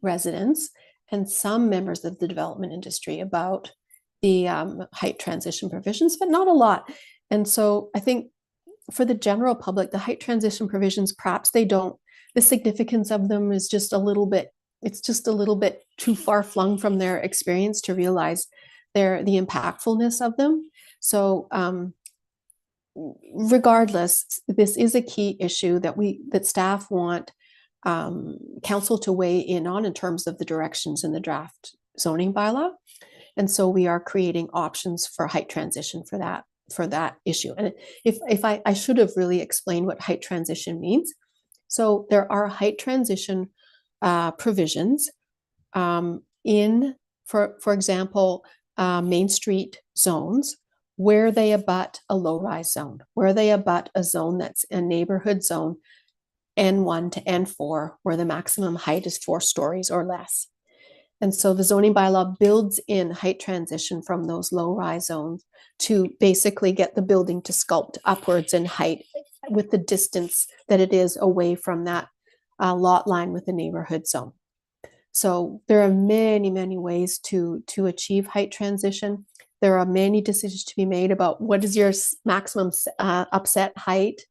residents and some members of the development industry about the height transition provisions, but not a lot. And so I think for the general public, the height transition provisions, perhaps the significance of them is just a little bit too far flung from their experience to realize the impactfulness of them. So regardless, this is a key issue that staff want council to weigh in on in terms of the directions in the draft zoning bylaw. And so we are creating options for height transition for that issue. And if I should have really explained what height transition means. So there are height transition provisions in, for example, Main Street zones where they abut a low-rise zone, where they abut a zone that's a neighborhood zone N1 to N4, where the maximum height is 4 stories or less. And so the zoning bylaw builds in height transition from those low-rise zones to basically get the building to sculpt upwards in height with the distance that it is away from that lot line with the neighborhood zone. So there are many, many ways to achieve height transition. There are many decisions to be made about what is your maximum upset height,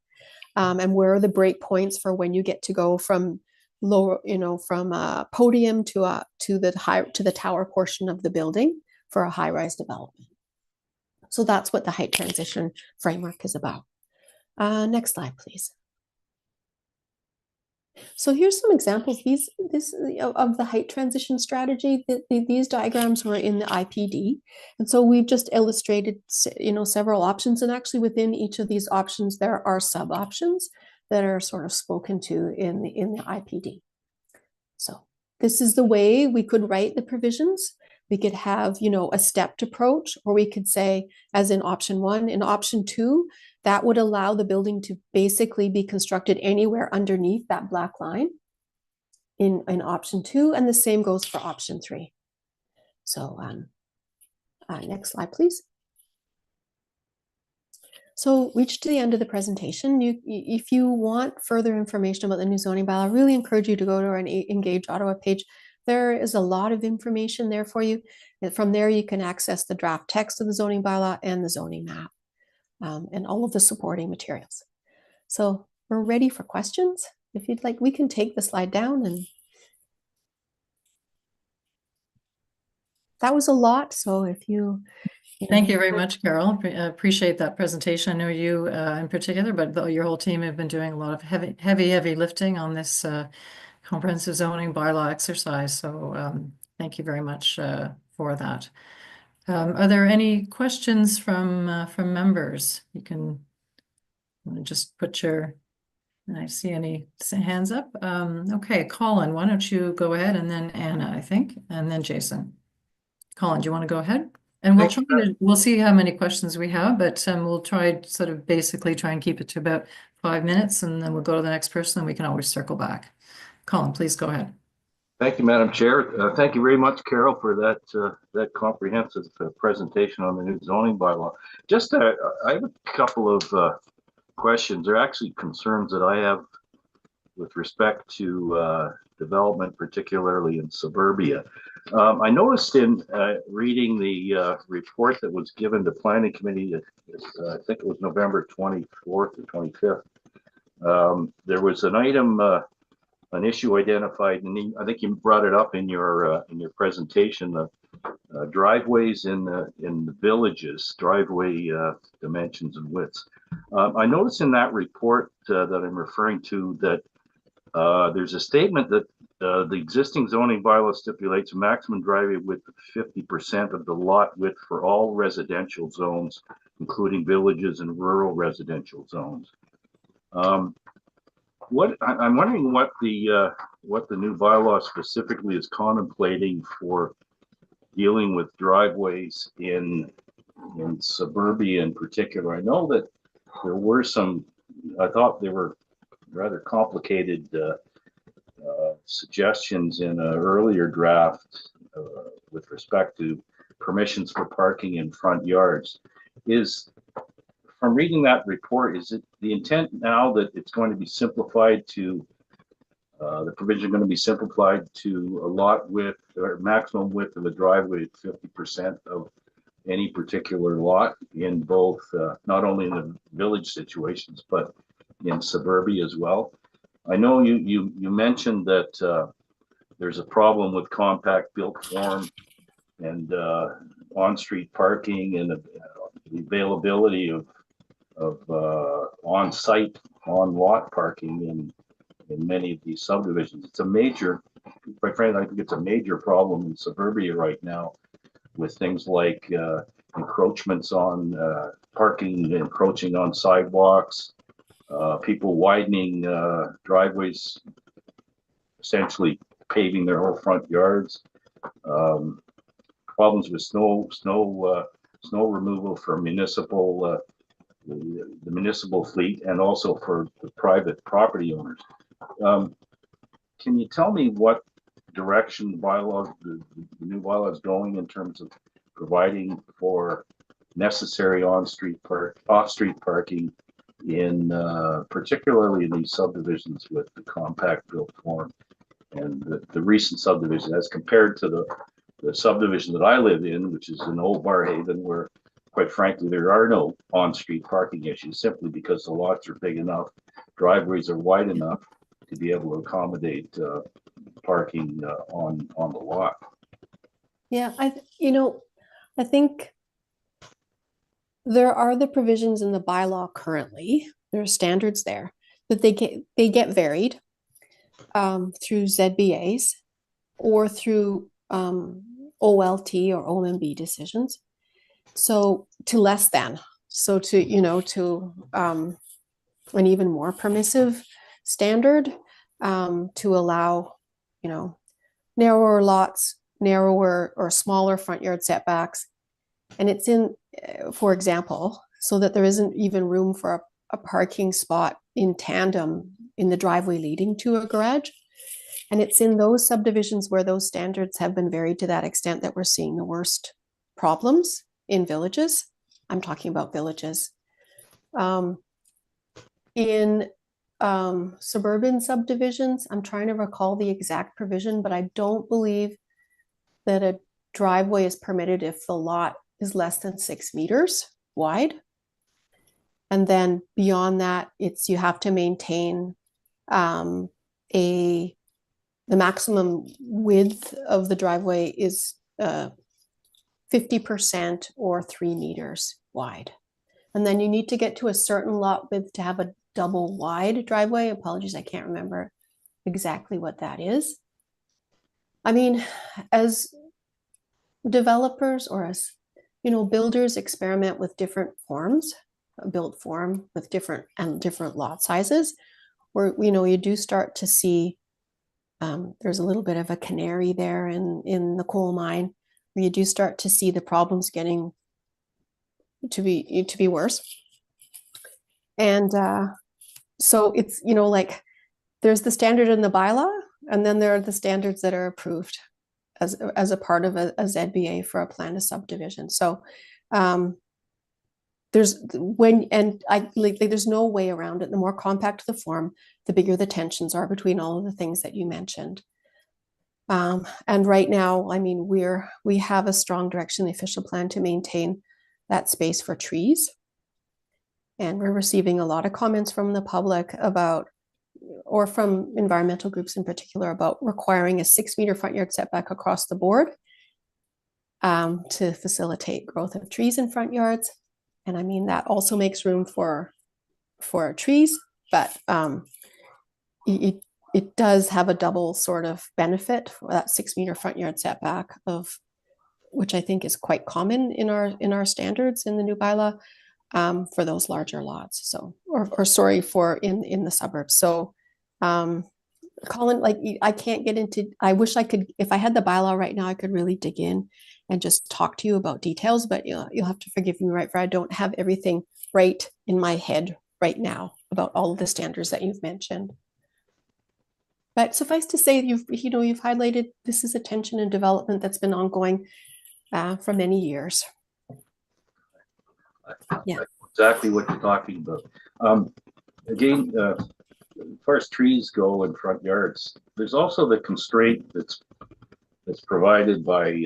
and where are the break points for when you get to go from lower, from a podium to the tower portion of the building for a high-rise development. So that's what the height transition framework is about. Next slide, please. So here's some examples of the height transition strategy. These diagrams were in the IPD, and so we've just illustrated, several options. And actually, within each of these options, there are sub options that are sort of spoken to in the IPD. So this is the way we could write the provisions. We could have, you know, a stepped approach, or we could say, as in option 1, in option 2, that would allow the building to basically be constructed anywhere underneath that black line in option 2, and the same goes for option 3. So next slide, please. So reached the end of the presentation. If you want further information about the new zoning bylaw, I really encourage you to go to our Engage Ottawa page. There is a lot of information there for you. And from there, you can access the draft text of the zoning bylaw and the zoning map, and all of the supporting materials. So we're ready for questions. If you'd like, we can take the slide down, and that was a lot. So if you Thank you very much, Carol. Appreciate that presentation. I know you in particular, but your whole team have been doing a lot of heavy lifting on this comprehensive zoning bylaw exercise. So thank you very much for that. Are there any questions from members? You can just put your, I see any hands up. Okay, Colin, why don't you go ahead, and then Anna, I think, and then Jason. Colin, do you want to go ahead? And we'll see how many questions we have, but we'll try sort of basically try and keep it to about 5 minutes, and then we'll go to the next person, and we can always circle back. Colin, please go ahead. Thank you, Madam Chair. Thank you very much, Carol, for that comprehensive presentation on the new zoning bylaw. Just I have a couple of questions, or actually concerns that I have with respect to development, particularly in suburbia. I noticed in reading the report that was given to Planning Committee, I think it was November 24th or 25th, there was an item, an issue identified, and I think you brought it up in your presentation, the driveways in the villages, driveway dimensions and widths. I noticed in that report that I'm referring to that there's a statement that the existing zoning bylaw stipulates a maximum driveway width of 50% of the lot width for all residential zones, including villages and rural residential zones. I'm wondering what the new bylaw specifically is contemplating for dealing with driveways in suburbia in particular. I know that there were some, I thought they were rather complicated suggestions in an earlier draft with respect to permissions for parking in front yards. From reading that report, is it the intent now that it's going to be simplified to the provision going to be simplified to a lot width or maximum width of a driveway at 50% of any particular lot in both, not only in the village situations, but in suburbia as well? I know you mentioned that there's a problem with compact built form and on-street parking and the availability of on-site, on-lot parking in many of these subdivisions. It's a major, quite frankly, I think it's a major problem in suburbia right now, with things like encroachments on parking, encroaching on sidewalks, people widening driveways, essentially paving their whole front yards, problems with snow removal for municipal, the municipal fleet, and also for the private property owners. Can you tell me what direction the new bylaw is going in terms of providing for necessary off-street parking in particularly in these subdivisions with the compact built form, and the recent subdivision as compared to the subdivision that I live in, which is in Old Barrhaven, where quite frankly there are no on-street parking issues, simply because the lots are big enough, driveways are wide enough to be able to accommodate parking on the lot. Yeah, I think there are the provisions in the bylaw currently. There are standards there that they get varied through ZBAs or through OLT or OMB decisions. So to less than, so to an even more permissive standard to allow narrower lots narrower or smaller front yard setbacks. And it's in, for example, so that there isn't even room for a parking spot in tandem in the driveway leading to a garage. And it's in those subdivisions where those standards have been varied to that extent that we're seeing the worst problems in villages. I'm talking about villages. In suburban subdivisions, I'm trying to recall the exact provision, but I don't believe that a driveway is permitted if the lot is less than 6 meters wide. And then beyond that, it's you have to maintain the maximum width of the driveway is 50% or 3 meters wide. And then you need to get to a certain lot width to have a double wide driveway. Apologies, I can't remember exactly what that is. I mean, as developers or as builders experiment with different forms, a built form with different lot sizes, or you do start to see there's a little bit of a canary there in the coal mine, where you do start to see the problems getting to be worse. And so it's like there's the standard in the bylaw, and then there are the standards that are approved as a part of a ZBA for a plan of subdivision. So there's no way around it. The more compact the form, the bigger the tensions are between all of the things that you mentioned. And right now, I mean, we have a strong direction in the official plan to maintain that space for trees. And we're receiving a lot of comments from the public about, or from environmental groups in particular, about requiring a 6 meter front yard setback across the board to facilitate growth of trees in front yards. And I mean, that also makes room for trees, but it does have a double sort of benefit for that 6 meter front yard setback, of which I think is quite common in our standards in the new bylaw for those larger lots. So, or sorry, for in the suburbs. So, Colin, like I can't get into. I wish I could. If I had the bylaw right now, I could really dig in and just talk to you about details. But you'll have to forgive me, right? For I don't have everything right in my head right now about all of the standards that you've mentioned. But suffice to say, you've highlighted this is attention and development that's been ongoing for many years. Yeah, exactly what you're talking about. Again, as far as trees go in front yards, there's also the constraint that's provided by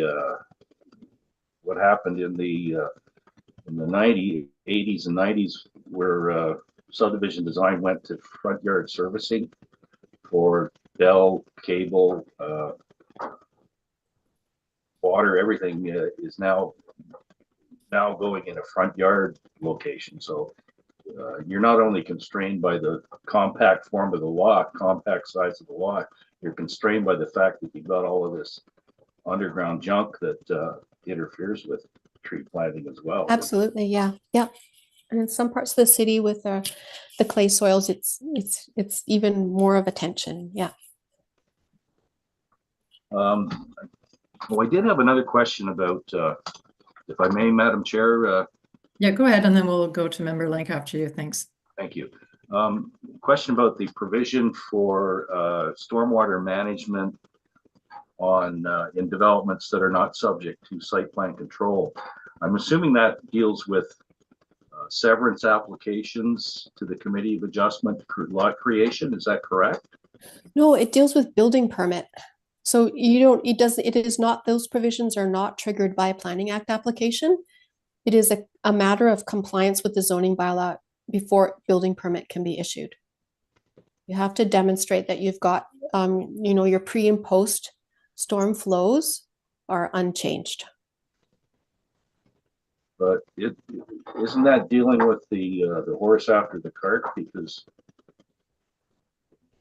what happened in the 80s and 90s, where subdivision design went to front yard servicing for Bell, cable, water, everything is now going in a front yard location. So you're not only constrained by the compact form of the lot, compact size of the lot, you're constrained by the fact that you've got all of this underground junk that interferes with tree planting as well. Absolutely, yeah. And in some parts of the city with the clay soils, it's even more of a tension. Yeah. Well, I did have another question about, if I may, Madam Chair. Yeah, go ahead, and then we'll go to Member Link after you. Thanks. Thank you. Question about the provision for stormwater management in developments that are not subject to site plan control. I'm assuming that deals with severance applications to the Committee of Adjustment lot creation. Is that correct? No, it deals with building permit. So it is not, those provisions are not triggered by a Planning Act application. It is a matter of compliance with the zoning bylaw before building permit can be issued. You have to demonstrate that you've got, your pre and post storm flows are unchanged. But isn't that dealing with the horse after the cart? Because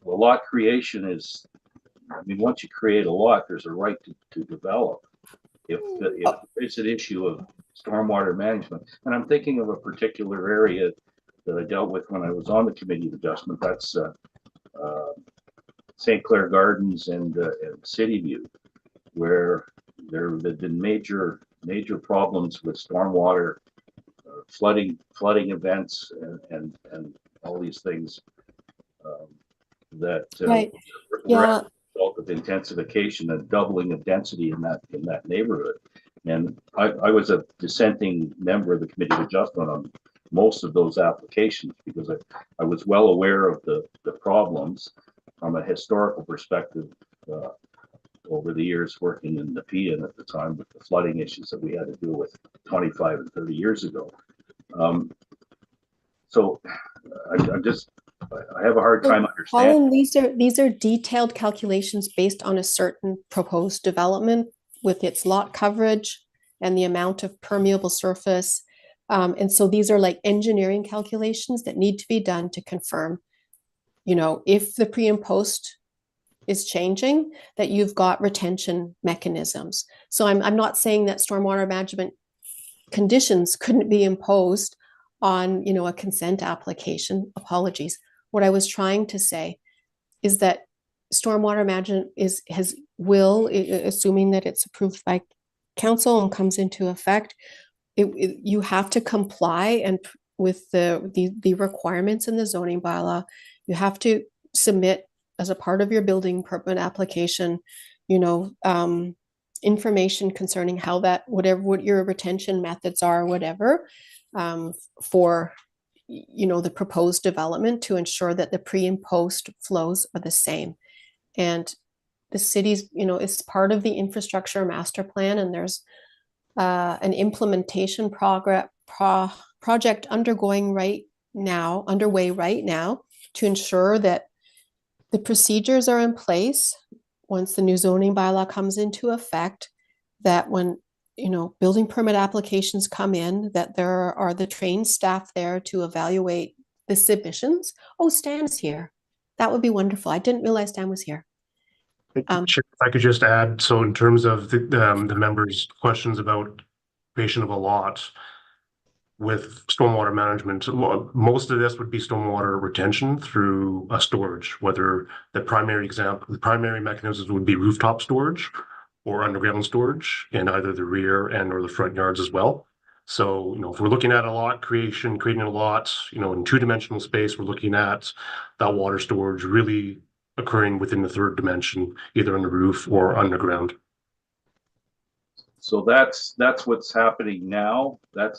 the lot creation is, I mean, once you create a lot, there's a right to develop. If it's an issue of stormwater management, and I'm thinking of a particular area that I dealt with when I was on the Committee of Adjustment. That's St. Clair Gardens and City View, where there have been major problems with stormwater, flooding events, and all these things that Right. were Yeah. as a result of intensification and doubling of density in that neighborhood. And I was a dissenting member of the Committee of Adjustment on most of those applications because I was well aware of the problems from a historical perspective over the years working in the PN at the time with the flooding issues that we had to deal with 25 and 30 years ago. So I have a hard time understanding. Colin, these are detailed calculations based on a certain proposed development with its lot coverage and the amount of permeable surface. And so these are like engineering calculations that need to be done to confirm, you know, if the pre and post is changing, that you've got retention mechanisms. So I'm not saying that stormwater management conditions couldn't be imposed on, you know, a consent application. Apologies. What I was trying to say is that stormwater management will, assuming that it's approved by council and comes into effect, you have to comply and with the requirements in the zoning bylaw. You have to submit as a part of your building permit application, you know, information concerning how that, what your retention methods are, whatever, for, you know, the proposed development to ensure that the pre and post flows are the same. And the city's, you know, it's part of the infrastructure master plan, and there's an implementation project underway right now to ensure that the procedures are in place once the new zoning bylaw comes into effect, that when, you know, building permit applications come in, that there are the trained staff there to evaluate the submissions. Oh, Stan's here. That would be wonderful. I didn't realize Stan was here. Sure, if I could just add, so in terms of the members' questions about creation of a lot with stormwater management, most of this would be stormwater retention through a storage, whether the primary mechanisms would be rooftop storage or underground storage in either the rear and or the front yards as well. So, you know, if we're looking at a lot creating a lot, you know, in two-dimensional space, we're looking at that water storage really occurring within the third dimension, either on the roof or underground. So that's what's happening now. That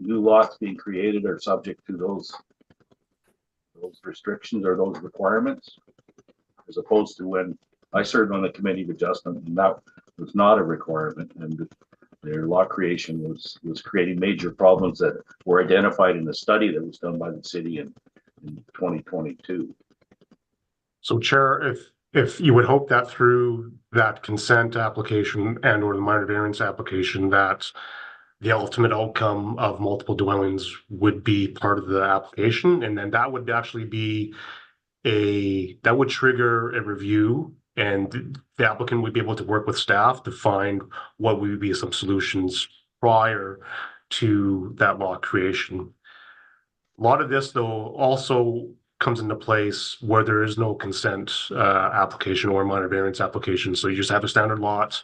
new lots being created are subject to those restrictions or those requirements, as opposed to when I served on the Committee of Adjustment, and that was not a requirement, and their lot creation was creating major problems that were identified in the study that was done by the city in 2022. So, Chair, if you would hope that through that consent application and or the minor variance application, that the ultimate outcome of multiple dwellings would be part of the application, and then that would actually be that would trigger a review, and the applicant would be able to work with staff to find what would be some solutions prior to that lot creation. A lot of this, though, also comes into place where there is no consent application or minor variance application. So you just have a standard lot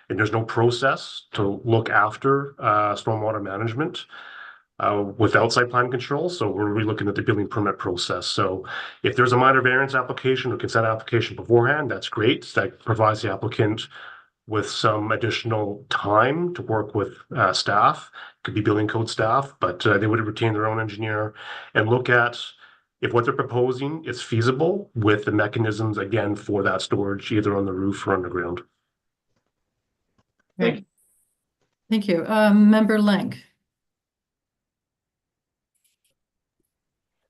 and there's no process to look after stormwater management without site plan control. So we're really looking at the building permit process. So if there's a minor variance application or consent application beforehand, that's great. That provides the applicant with some additional time to work with staff. It could be building code staff, but they would retain their own engineer and look at if what they're proposing is feasible with the mechanisms, again, for that storage, either on the roof or underground. Great. Thank you. Member Lenk.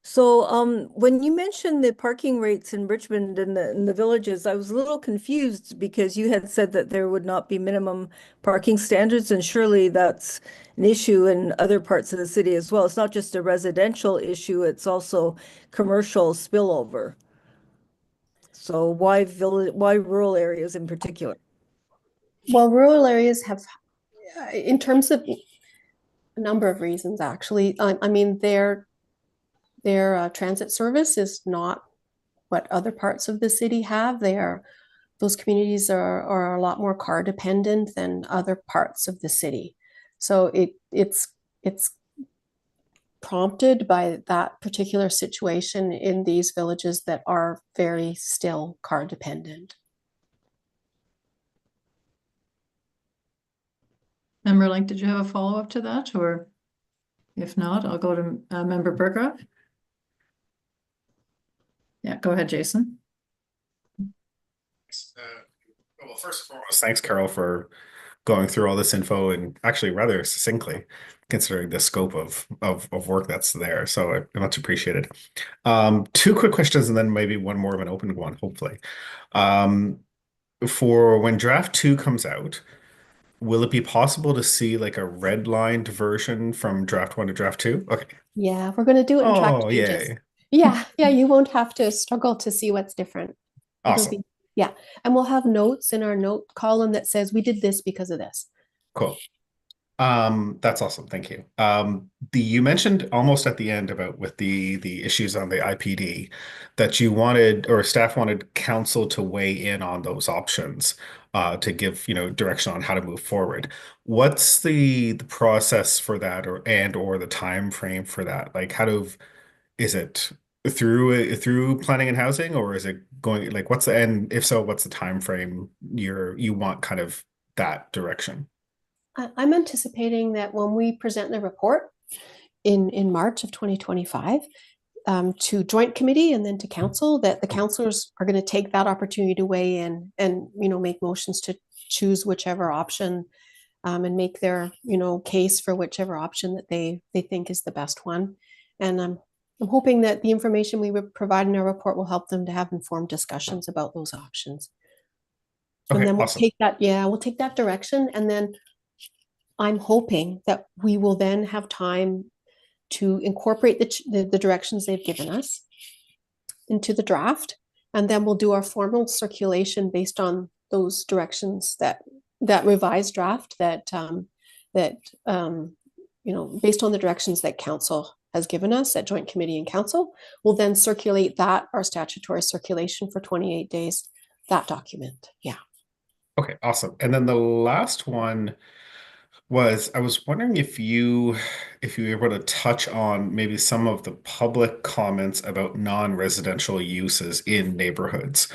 So when you mentioned the parking rates in Richmond and the villages, I was a little confused because you had said that there would not be minimum parking standards, and surely that's an issue in other parts of the city as well. It's not just a residential issue, it's also commercial spillover. So why rural areas in particular? Well, rural areas have, in terms of a number of reasons, actually. I mean, their transit service is not what other parts of the city have. They are those communities are a lot more car dependent than other parts of the city. So it's prompted by that particular situation in these villages that are very still car dependent. Member Link, did you have a follow-up to that, or if not, I'll go to Member Burggraf. Yeah, go ahead, Jason. Well, first and foremost, thanks, Carol, for going through all this info and actually rather succinctly, considering the scope of work that's there. So I much appreciated. Two quick questions and then maybe one more of an open one, hopefully. For when draft 2 comes out, will it be possible to see like a redlined version from draft 1 to draft 2? Okay. Yeah, we're going to do it in track Oh, changes. yay. Yeah, you won't have to struggle to see what's different. Awesome. Yeah, and we'll have notes in our note column that says we did this because of this. Cool. That's awesome. Thank you. You mentioned almost at the end about with the issues on the IPD that you wanted or staff wanted council to weigh in on those options to give, direction on how to move forward. What's the process for that or the time frame for that? Like is it through planning and housing, or is it going like if so, what's the time frame you want kind of that direction? I'm anticipating that when we present the report in March of 2025 to joint committee and then to council, that the councillors are going to take that opportunity to weigh in and make motions to choose whichever option and make their case for whichever option that they think is the best one. And I'm hoping that the information we provide in our report will help them to have informed discussions about those options. Okay, and then we'll awesome. we'll take that direction, and then I'm hoping that we will then have time to incorporate the directions they've given us into the draft, and then we'll do our formal circulation based on those directions, that revised draft that based on the directions that council has given us at joint committee and council. We'll then circulate our statutory circulation for 28 days, that document. Yeah. Okay, awesome. And then the last one was, I was wondering if you were able to touch on maybe some of the public comments about non-residential uses in neighborhoods.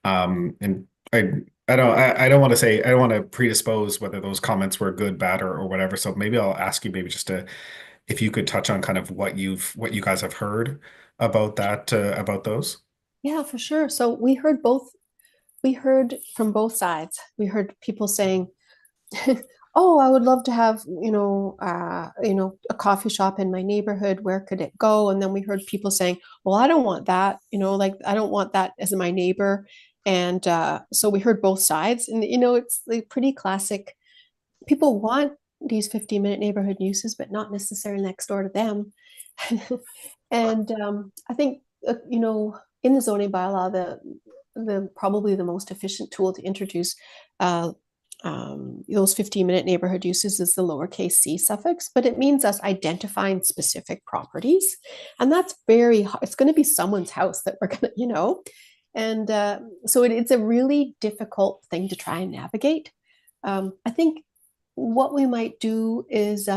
And I don't want to predispose whether those comments were good, bad, or whatever. So maybe I'll ask you if you could touch on kind of what you guys have heard about that, about those. Yeah, for sure. So we heard from both sides. We heard people saying, oh, I would love to have, a coffee shop in my neighborhood. Where could it go? And then we heard people saying, well, I don't want that, I don't want that as my neighbor. And so we heard both sides, and, it's like pretty classic. People want these 15-minute neighborhood uses, but not necessarily next door to them. And I think, in the zoning bylaw, probably the most efficient tool to introduce those 15-minute neighborhood uses is the lowercase c suffix, but it means us identifying specific properties. And that's it's going to be someone's house that we're going to, and so it's a really difficult thing to try and navigate. I think what we might do is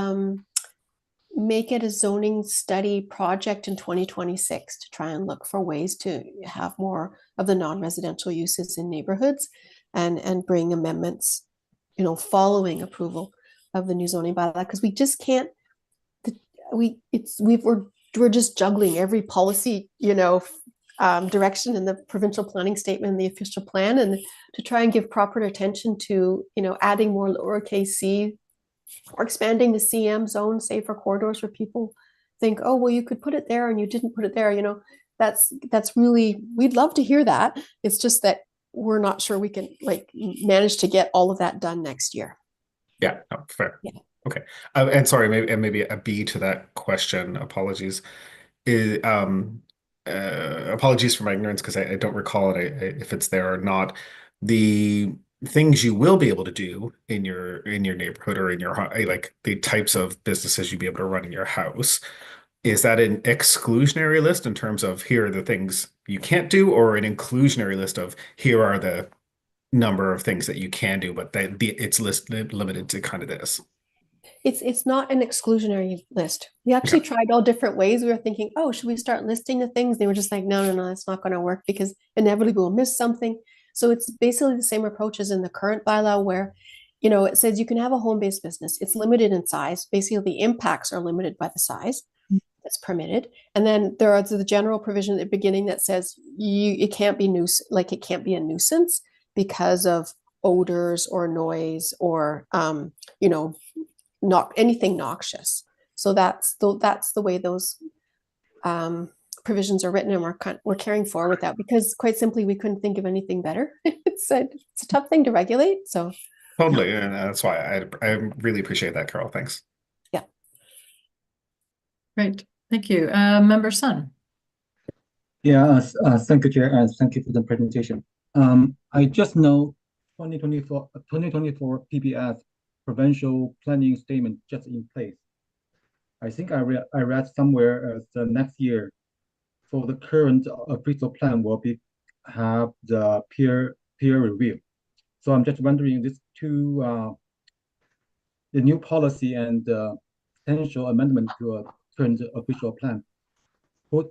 make it a zoning study project in 2026 to try and look for ways to have more of the non-residential uses in neighborhoods and bring amendments, following approval of the new zoning bylaw, because we just can't, we're just juggling every policy, direction in the provincial planning statement and the official plan, and to try and give proper attention to, adding more lowercase c or expanding the CM zone, say for corridors where people think, oh, well, you could put it there and you didn't put it there. That's really, we'd love to hear that. It's just that we're not sure we can manage to get all of that done next year. Yeah, no, fair. Yeah. Okay. And sorry, maybe a B to that question. Apologies. Apologies for my ignorance, because I don't recall it if it's there or not. The things you will be able to do in your neighborhood or in your the types of businesses you'll be able to run in your house, is that an exclusionary list in terms of here are the things you can't do, or an inclusionary list of here are the number of things that you can do, but it's limited to kind of this. It's not an exclusionary list. We actually tried all different ways. We were thinking, oh, should we start listing the things? They were just like, no, that's not going to work because inevitably we'll miss something. So it's basically the same approach as in the current bylaw where, it says you can have a home-based business. It's limited in size. Basically, the impacts are limited by the size that's permitted. And then there are the general provision at the beginning that says it can't be it can't be a nuisance because of odors or noise or not anything noxious. So that's the way those provisions are written, and we're carrying forward with that because quite simply we couldn't think of anything better. It's a tough thing to regulate. So totally, and that's why I really appreciate that, Carol. Thanks. Yeah. Great, thank you, Member Sun. Yeah, thank you, Chair, and thank you for the presentation. I just know 2024 PPS provincial planning statement just in place. I think I read somewhere the next year for the current official plan will have the peer review. So I'm just wondering these two the new policy and potential amendment to a current official plan would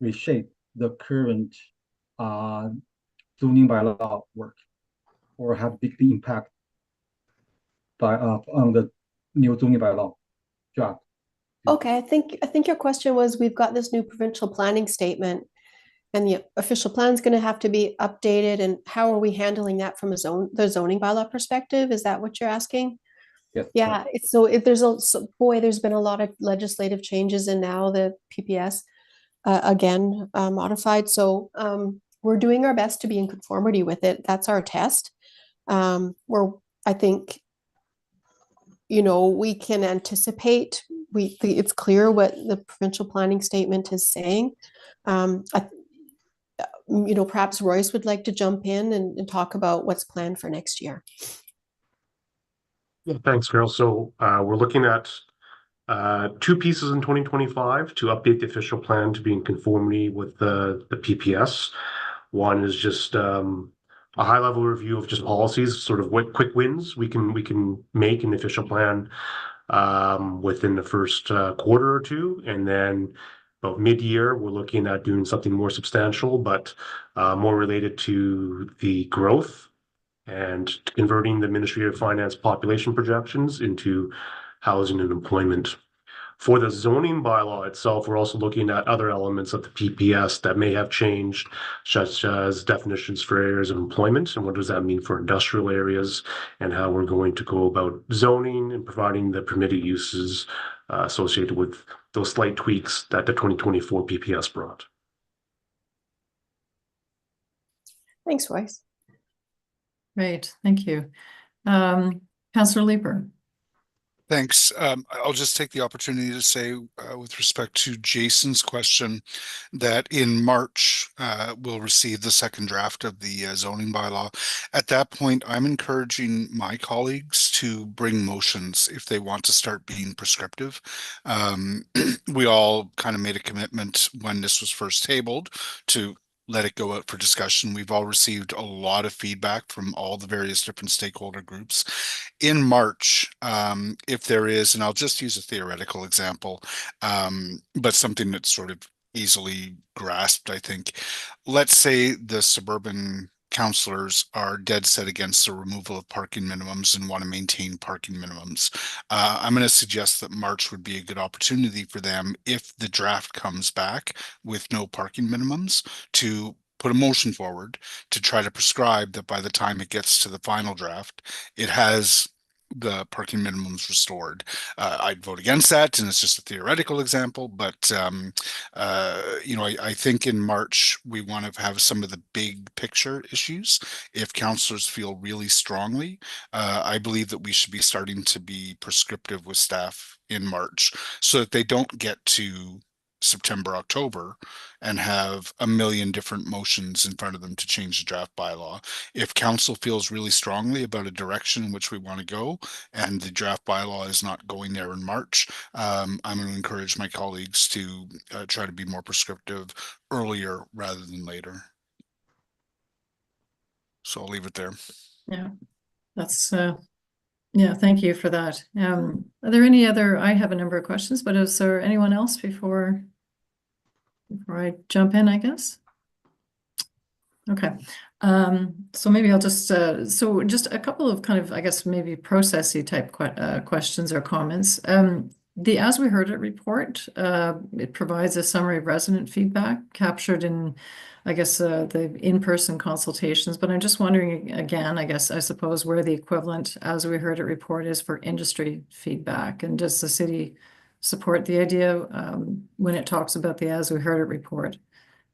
reshape the current zoning bylaw work or have big impact on the new zoning bylaw draft. Okay, I think your question was we've got this new provincial planning statement and the official plan is going to have to be updated, and how are we handling that from the zoning bylaw perspective? Is that what you're asking? Yes. Yeah, there's been a lot of legislative changes, and now the PPS again modified. So we're doing our best to be in conformity with it. That's our test. I think we can anticipate. It's clear what the provincial planning statement is saying. Perhaps Royce would like to jump in and talk about what's planned for next year. Yeah, thanks, Carol. So we're looking at two pieces in 2025 to update the official plan to be in conformity with the PPS. One is just a high-level review of just policies, sort of what quick wins we can make in the official plan within the first quarter or two, and then about mid-year we're looking at doing something more substantial, but more related to the growth and converting the Ministry of Finance population projections into housing and employment. For the zoning bylaw itself, we're also looking at other elements of the PPS that may have changed, such as definitions for areas of employment and what does that mean for industrial areas, and how we're going to go about zoning and providing the permitted uses associated with those slight tweaks that the 2024 PPS brought. Thanks, Royce. Great, thank you. Councillor Leeper. Thanks. I'll just take the opportunity to say, with respect to Jason's question, that in March, we'll receive the second draft of the zoning bylaw. At that point, I'm encouraging my colleagues to bring motions if they want to start being prescriptive. We all kind of made a commitment when this was first tabled to let it go out for discussion. We've all received a lot of feedback from all the various different stakeholder groups. In March, if there is, and I'll just use a theoretical example, but something that's sort of easily grasped, I think. Let's say the suburban councillors are dead set against the removal of parking minimums and want to maintain parking minimums. I'm going to suggest that March would be a good opportunity for them, if the draft comes back with no parking minimums, to put a motion forward to try to prescribe that by the time it gets to the final draft, it has the parking minimums restored. I'd vote against that, and it's just a theoretical example, but I think in March we want to have some of the big picture issues. If councillors feel really strongly, I believe that we should be starting to be prescriptive with staff in March, so that they don't get to September, October, and have a million different motions in front of them to change the draft bylaw. If council feels really strongly about a direction in which we want to go, and the draft bylaw is not going there in March, I'm going to encourage my colleagues to try to be more prescriptive earlier rather than later. So I'll leave it there. Yeah, that's yeah, thank you for that. Are there any other, I have a number of questions, but is there anyone else before I jump in, I guess? Okay. So maybe I'll just so just a couple of kind of, I guess, maybe processy type questions or comments. The As We Heard It report, it provides a summary of resident feedback captured in, I guess, the in-person consultations. But I'm just wondering again, I guess, I suppose, where the equivalent As We Heard It report is for industry feedback. And does the city support the idea when it talks about the As We Heard It report?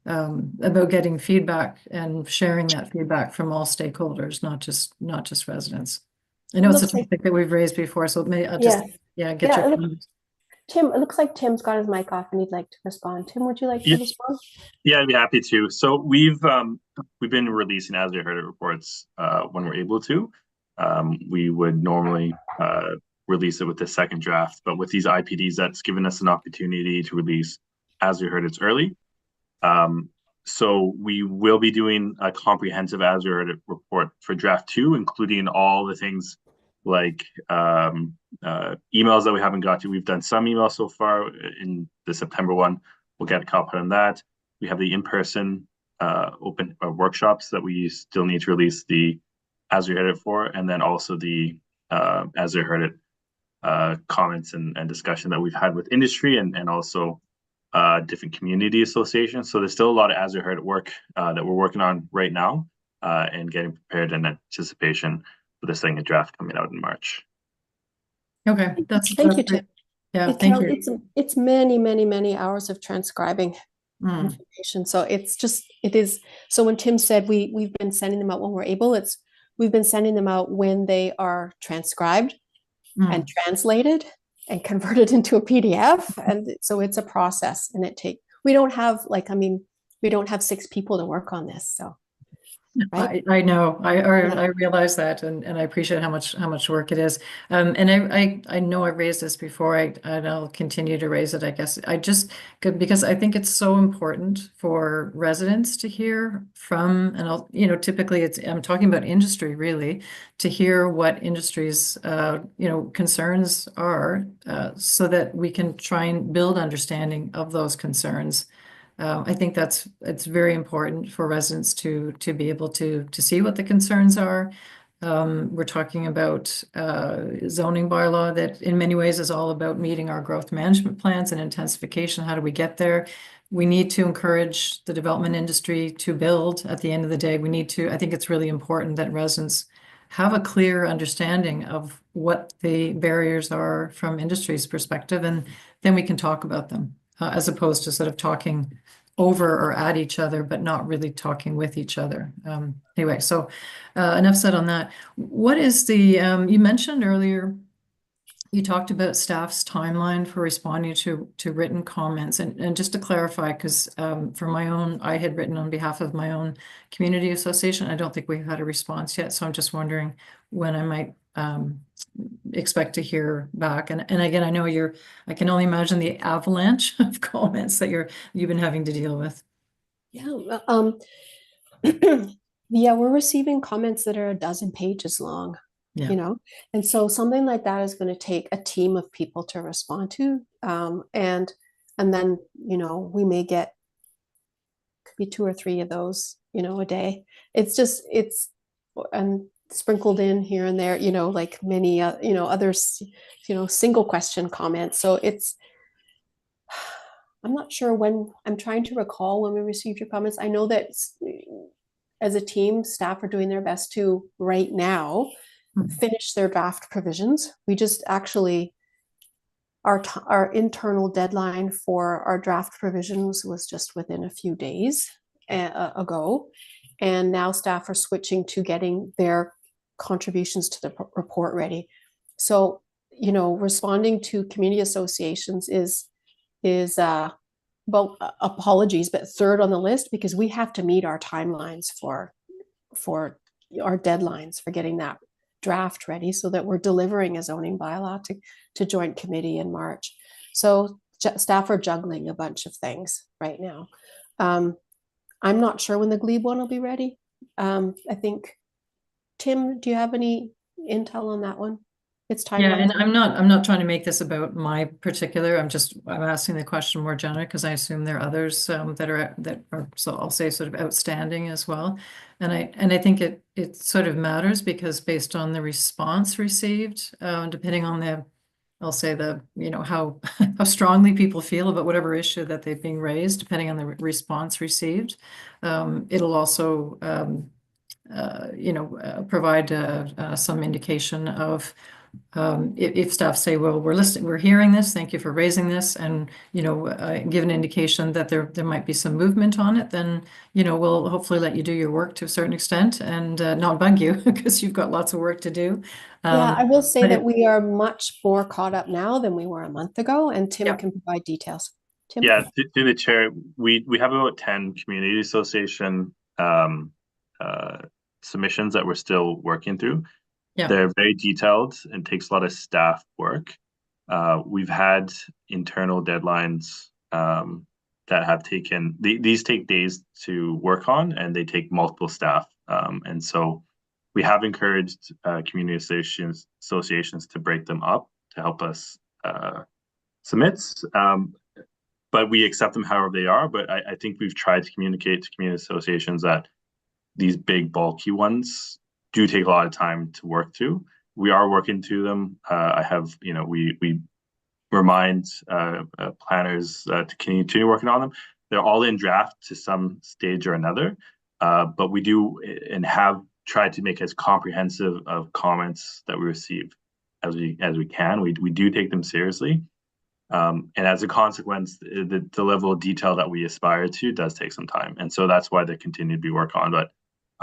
About getting feedback and sharing that feedback from all stakeholders, not just residents. I know it's a topic that we've raised before, so maybe I'll just get your comments. Tim, it looks like Tim's got his mic off and he'd like to respond. Tim, would you like to respond? Yeah, I'd be happy to. So we've been releasing As We Heard It reports when we're able to. We would normally release it with the second draft, but with these IPDs, that's given us an opportunity to release As We Heard It's early. So we will be doing a comprehensive As We Heard It report for draft 2, including all the things like emails that we haven't got to. We've done some emails so far. In the September one, we'll get caught up on that. We have the in-person open workshops that we still need to release the As We Heard It for, and then also the As We Heard It comments and discussion that we've had with industry and also different community associations. So there's still a lot of As We Heard It work that we're working on right now and getting prepared in anticipation for the second draft coming out in March. Okay, thank you, Tim. Yeah, thank you. It's many hours of transcribing information. So it is. So when Tim said we've been sending them out when we're able, we've been sending them out when they are transcribed and translated and converted into a PDF. And so it's a process, and we don't have 6 people to work on this. So right? I know, I realize that, and I appreciate how much work it is. And I know I've raised this before, and I'll continue to raise it, I guess. Because I think it's so important for residents to hear from, and typically I'm talking about industry really, to hear what industry's concerns are, so that we can try and build understanding of those concerns. I think it's very important for residents to be able to see what the concerns are. We're talking about zoning bylaw that in many ways is all about meeting our growth management plans and intensification. How do we get there? We need to encourage the development industry to build. At the end of the day, I think it's really important that residents have a clear understanding of what the barriers are from industry's perspective, and then we can talk about them. As opposed to sort of talking over or at each other, but not really talking with each other. Anyway, so enough said on that. What is you mentioned earlier, you talked about staff's timeline for responding to written comments. And just to clarify, because for my own, I had written on behalf of my own community association. I don't think we've had a response yet. So I'm just wondering when I might expect to hear back. And again, I know I can only imagine the avalanche of comments that you've been having to deal with. Yeah. Yeah, we're receiving comments that are 12 pages long, and so something like that is going to take a team of people to respond to. And then, we may get, could be 2 or 3 of those, a day. And sprinkled in here and there, like many, others, single question comments. So I'm not sure when. I'm trying to recall when we received your comments. I know that as a team, staff are doing their best to right now finish their draft provisions. We just actually, our internal deadline for our draft provisions was just within a few days ago. And now staff are switching to getting their contributions to the report ready. So, responding to community associations is well, apologies, but third on the list, because we have to meet our timelines for our deadlines for getting that draft ready so that we're delivering a zoning bylaw to joint committee in March. So staff are juggling a bunch of things right now. I'm not sure when the Glebe one will be ready. I think Tim, do you have any intel on that one? It's Yeah, and timeline. I'm not trying to make this about my particular, I'm asking the question more general because I assume there are others that are, so I'll say sort of outstanding as well. And I think it sort of matters because based on the response received, depending on I'll say how how strongly people feel about whatever issue that they've being raised, depending on the response received, it'll also provide some indication of if staff say, well, we're hearing this, thank you for raising this, and give an indication that there might be some movement on it, then we'll hopefully let you do your work to a certain extent and not bug you because you've got lots of work to do. Yeah, I will say but that we are much more caught up now than we were a month ago, and Tim can provide details. Tim? Yeah, to the chair, we have about 10 community association submissions that we're still working through. Yeah. They're very detailed and takes a lot of staff work. We've had internal deadlines that have taken, these take days to work on, and they take multiple staff. And so we have encouraged community associations to break them up to help us submit. But we accept them however they are. But I think we've tried to communicate to community associations that these big bulky ones do take a lot of time to work through. We are working through them. I have, we remind planners to continue working on them. They're all in draft to some stage or another, but we do and have tried to make as comprehensive of comments that we receive as we can. We do take them seriously. And as a consequence, the level of detail that we aspire to does take some time. And so that's why they continue to be worked on. But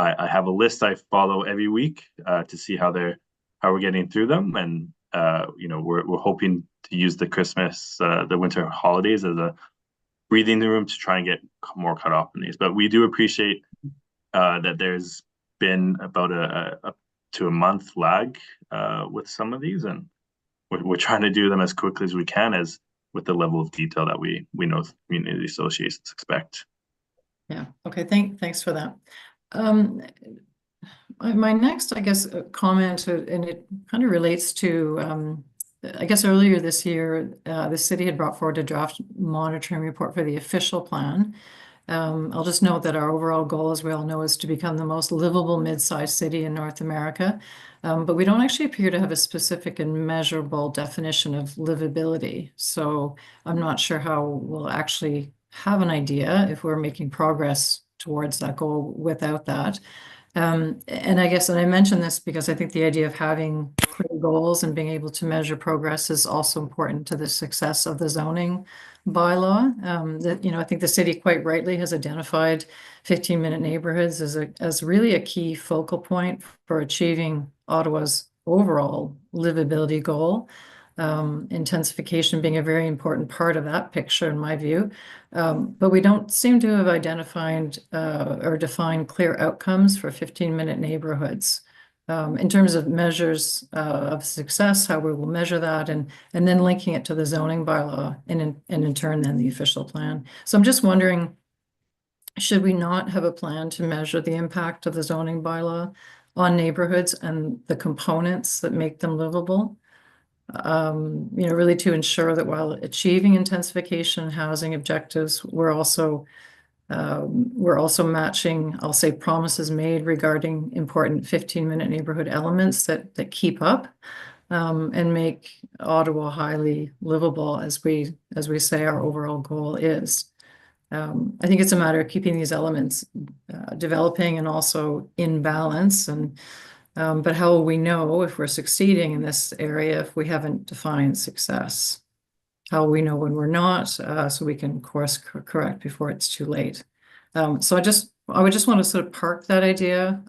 I have a list I follow every week to see how we're getting through them. And, we're hoping to use the Christmas, the winter holidays as a breathing room to try and get more caught up in these. But we do appreciate that there's been about up to a month lag with some of these. And we're trying to do them as quickly as we can, as with the level of detail that we know community associations expect. Yeah. Okay. Thanks for that. My next, I guess, comment, and it kind of relates to, I guess earlier this year, the city had brought forward a draft monitoring report for the official plan. I'll just note that our overall goal, as we all know, is to become the most livable mid-sized city in North America. But we don't actually appear to have a specific and measurable definition of livability. So I'm not sure how we'll actually have an idea if we're making progress towards that goal without that. And I guess, and I mention this because I think the idea of having clear goals and being able to measure progress is also important to the success of the zoning bylaw. I think the city quite rightly has identified 15-minute neighborhoods as really a key focal point for achieving Ottawa's overall livability goal. Intensification being a very important part of that picture, in my view. But we don't seem to have identified or defined clear outcomes for 15-minute neighborhoods. In terms of measures of success, how we will measure that, and then linking it to the zoning bylaw, and in turn then the official plan. So I'm just wondering, should we not have a plan to measure the impact of the zoning bylaw on neighborhoods and the components that make them livable? Really to ensure that while achieving intensification housing objectives, we're also matching, I'll say, promises made regarding important 15-minute neighborhood elements that keep up and make Ottawa highly livable, as we say our overall goal is. I think it's a matter of keeping these elements developing and also in balance. But how will we know if we're succeeding in this area if we haven't defined success? How will we know when we're not, so we can course correct before it's too late? So I would just want to sort of park that idea,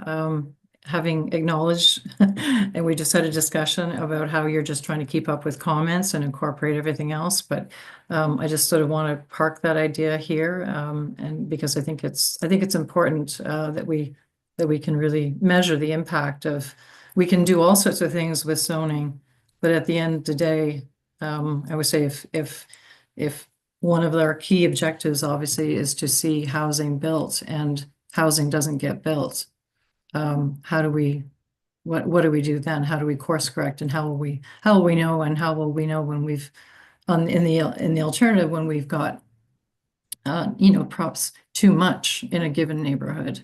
having acknowledged, and we just had a discussion about how you're just trying to keep up with comments and incorporate everything else. But I just sort of want to park that idea here, and because I think it's important that we can really measure the impact of. We can do all sorts of things with zoning, but at the end of the day, I would say if one of our key objectives obviously is to see housing built and housing doesn't get built, how do we what do we do then? How do we course correct, and how will we know, and how will we know when we've in the alternative, when we've got perhaps too much in a given neighborhood,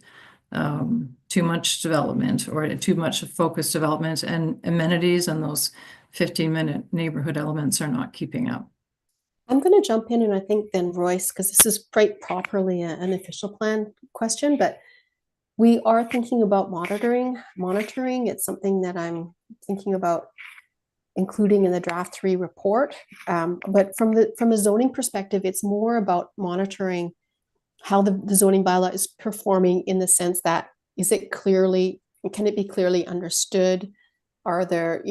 too much development or too much focused development, and amenities and those 15-minute neighborhood elements are not keeping up. I'm going to jump in, and I think then Royce, because this is quite properly an official plan question, but we are thinking about monitoring. It's something that I'm thinking about including in the draft 3 report. But from a zoning perspective, it's more about monitoring how the zoning bylaw is performing, in the sense that, can it be clearly understood? Are there,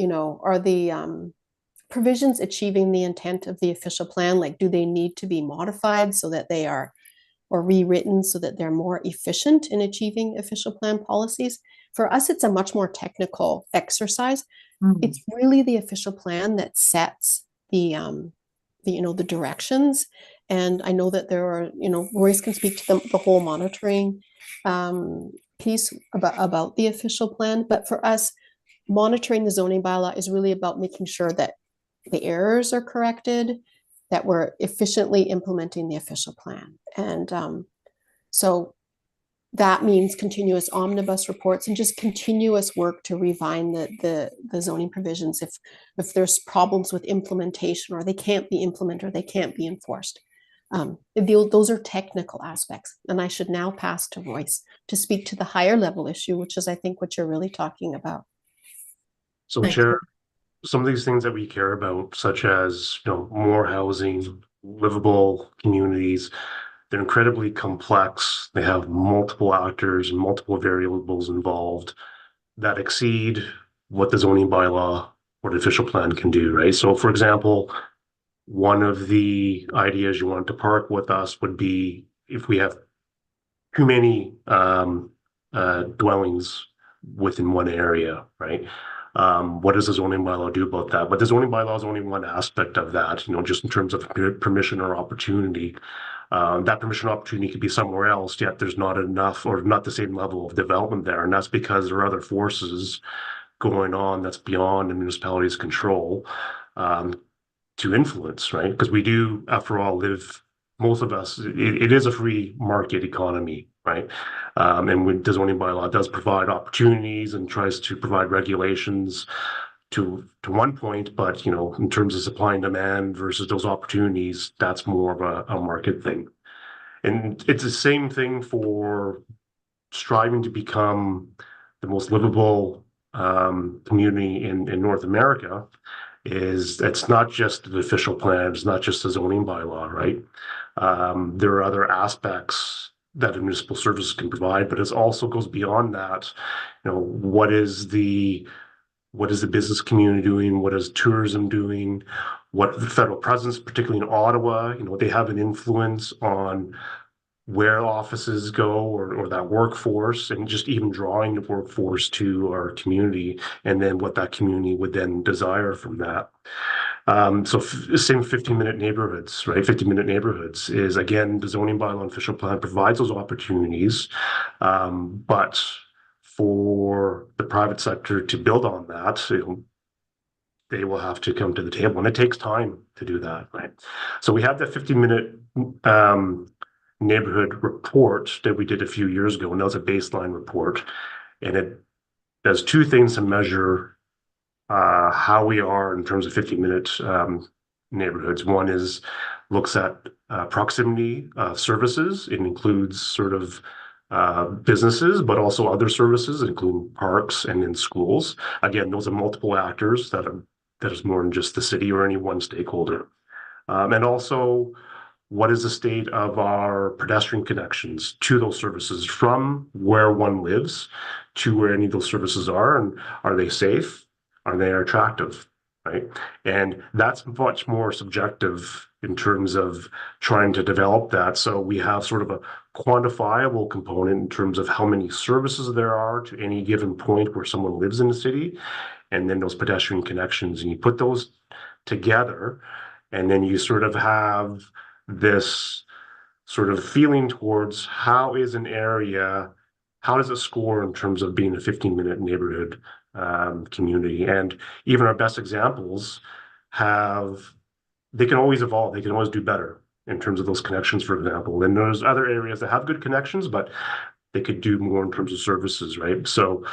are the provisions achieving the intent of the official plan? Like, do they need to be modified so that they are, or rewritten so that they're more efficient in achieving official plan policies? For us, it's a much more technical exercise. It's really the official plan that sets the directions. And I know that there are, Royce can speak to the whole monitoring piece about the official plan. But for us, monitoring the zoning bylaw is really about making sure that the errors are corrected, that we're efficiently implementing the official plan. And so that means continuous omnibus reports and just continuous work to refine the zoning provisions if there's problems with implementation, or they can't be implemented, or they can't be enforced. Those are technical aspects. And I should now pass to Royce to speak to the higher level issue, which is, I think, what you're really talking about. So, Chair, some of these things that we care about, such as more housing, livable communities, they're incredibly complex. They have multiple actors and multiple variables involved that exceed what the zoning bylaw or the official plan can do, right? So, for example, one of the ideas you want to park with us would be if we have too many dwellings within one area, right? What does the zoning bylaw do about that? But the zoning bylaw is only one aspect of that, just in terms of permission or opportunity. That permission opportunity could be somewhere else, yet there's not enough or not the same level of development there. And that's because there are other forces going on that's beyond the municipality's control to influence, right? Because we do, after all, most of us, it is a free market economy, right? And when the zoning bylaw does provide opportunities and tries to provide regulations to one point, but in terms of supply and demand versus those opportunities, that's more of a market thing. And it's the same thing for striving to become the most livable community in North America. It's not just the official plan, it's not just the zoning bylaw, right? There are other aspects that municipal services can provide, but it also goes beyond that. What is the business community doing? What is tourism doing? What the federal presence, particularly in Ottawa, they have an influence on where offices go or that workforce, and just even drawing the workforce to our community, and then what that community would then desire from that. So same 15-minute neighborhoods, right? 15-minute neighborhoods is, again, the zoning bylaw and official plan provides those opportunities, but for the private sector to build on that, they will have to come to the table, and it takes time to do that, right? So we have that 15-minute neighborhood report that we did a few years ago, and that was a baseline report, and it does two things to measure how we are in terms of 15-minute neighborhoods. One is looks at proximity services. It includes sort of businesses, but also other services, including parks and in schools. Again, those are multiple actors that is more than just the city or any one stakeholder. And also, what is the state of our pedestrian connections to those services, from where one lives to where any of those services are, and are they safe? Are they attractive? Right? And that's much more subjective in terms of trying to develop that. So we have sort of a quantifiable component in terms of how many services there are to any given point where someone lives in the city, and then those pedestrian connections, and you put those together, and then you sort of have this sort of feeling towards how is an area, how does it score in terms of being a 15-minute neighborhood community. And even our best examples they can always evolve. They can always do better in terms of those connections, for example. And there's other areas that have good connections, but they could do more in terms of services, right? So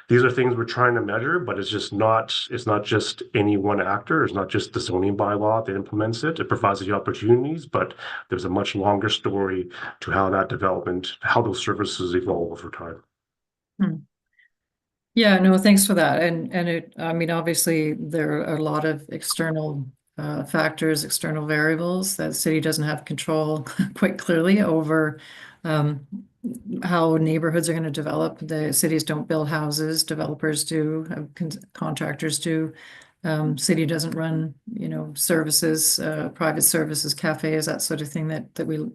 these are things we're trying to measure, but it's not just any one actor. It's not just the zoning bylaw that implements it. It provides the opportunities, but there's a much longer story to how that development, how those services evolve over time. Yeah, no, thanks for that. I mean, obviously there are a lot of external factors, external variables that the city doesn't have control quite clearly over how neighborhoods are going to develop. The cities don't build houses, developers do, contractors do. City doesn't run, services, private services, cafes, that sort of thing that we,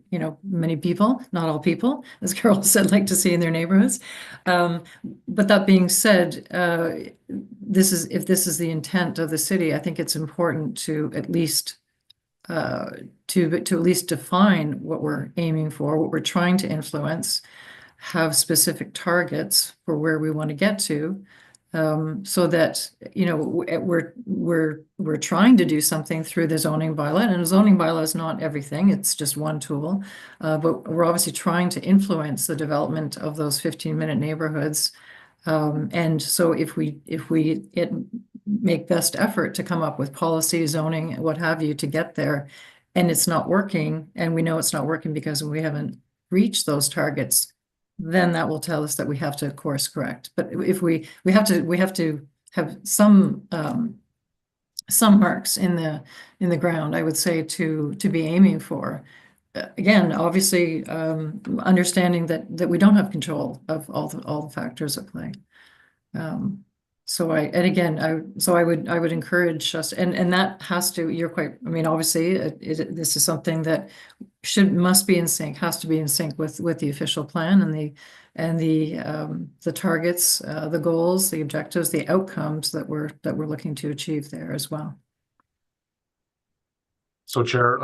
many people, not all people, as Carol said, like to see in their neighborhoods. But that being said, if this is the intent of the city, I think it's important to at least define what we're aiming for, what we're trying to influence, have specific targets for where we want to get to, so that we're trying to do something through the zoning bylaw. And a zoning bylaw is not everything; it's just one tool. But we're obviously trying to influence the development of those 15-minute neighborhoods. And so if we make best effort to come up with policy, zoning, what have you, to get there, and it's not working, and we know it's not working because we haven't reached those targets, then that will tell us that we have to course correct. But if we have to have some marks in the ground, I would say, to be aiming for. Again, obviously, understanding that we don't have control of all the factors at play. I would encourage us, and that has to, I mean, obviously this is something that must be in sync, has to be in sync with the official plan and the targets, the goals, the objectives, the outcomes that we're looking to achieve there as well. So, Chair,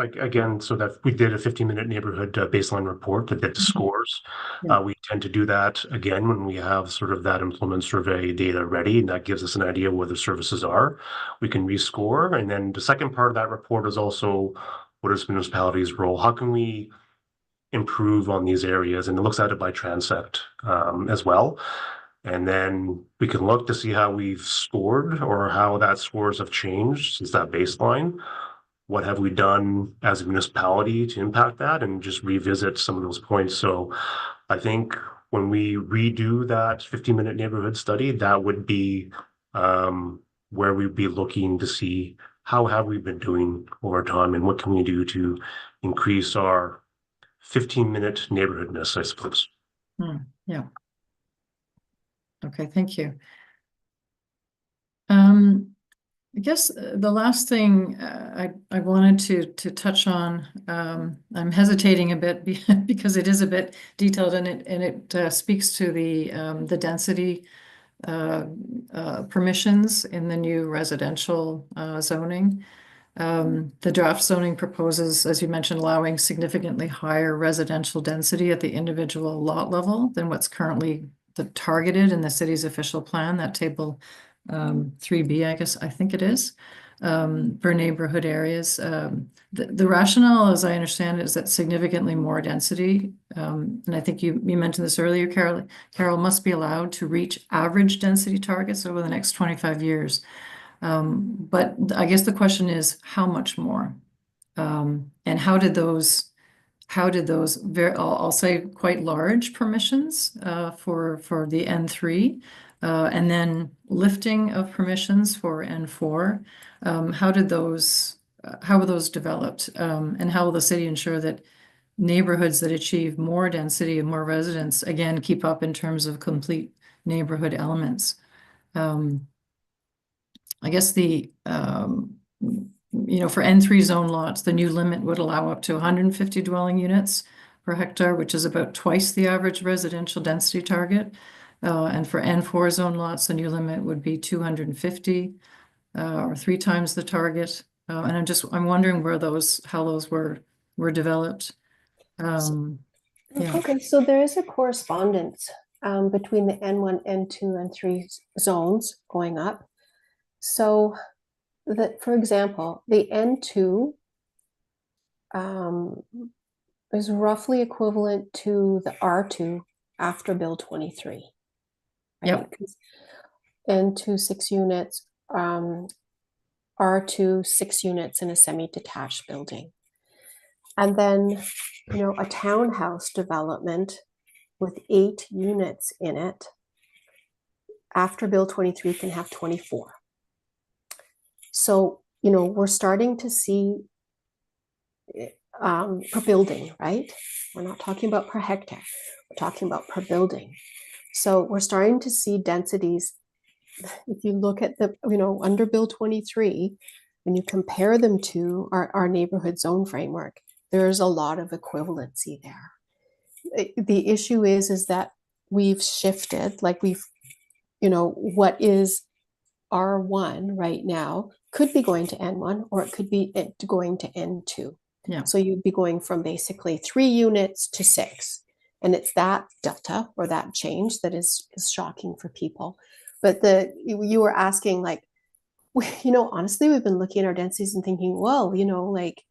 so that we did a 15-minute neighborhood baseline report to get the scores. Yeah. We tend to do that again when we have sort of that implement survey data ready, and that gives us an idea where the services are. We can rescore, and then the second part of that report is also what is municipalities' role? How can we improve on these areas? And it looks at it by transect as well. And then we can look to see how we've scored or how that scores have changed since that baseline. What have we done as a municipality to impact that, and just revisit some of those points. So I think when we redo that 15-minute neighborhood study, that would be where we'd be looking to see how have we been doing over time and what can we do to increase our 15-minute neighborhoodness, I suppose. Yeah. Okay, thank you. I guess the last thing I wanted to touch on, I'm hesitating a bit because it is a bit detailed, and it speaks to the density permissions in the new residential zoning. The draft zoning proposes, as you mentioned, allowing significantly higher residential density at the individual lot level than what's currently targeted in the city's official plan, that table 3B, I think it is, for neighborhood areas. The rationale, as I understand it, is that significantly more density, and I think you mentioned this earlier, Carol, must be allowed to reach average density targets over the next 25 years. But I guess the question is, how much more? And how did those I'll say quite large permissions for the N3, and then lifting of permissions for N4, how were those developed, and how will the city ensure that neighborhoods that achieve more density and more residents again keep up in terms of complete neighborhood elements? I guess for N3 zone lots, the new limit would allow up to 150 dwelling units per hectare, which is about twice the average residential density target. And for N4 zone lots, the new limit would be 250, or 3 times the target. And I'm wondering how those were developed. Yeah. Okay, so there is a correspondence between the N1, N2, and 3 zones going up. So that, for example, the N2 is roughly equivalent to the R2 after Bill 23. Yep. N2 6 units, R2 6 units in a semi-detached building. And then, a townhouse development with 8 units in it after Bill 23 can have 24. So, we're starting to see per building, right? We're not talking about per hectare, we're talking about per building. So we're starting to see densities. If you look at the, under Bill 23, when you compare them to our neighborhood zone framework, there's a lot of equivalency there. The issue is that we've shifted, like what is R1 right now could be going to N1, or it could be going to N2. Yeah. So you'd be going from basically 3 units to 6. And it's that delta or that change that is shocking for people. But you were asking, like, honestly, we've been looking at our densities and thinking, well, like,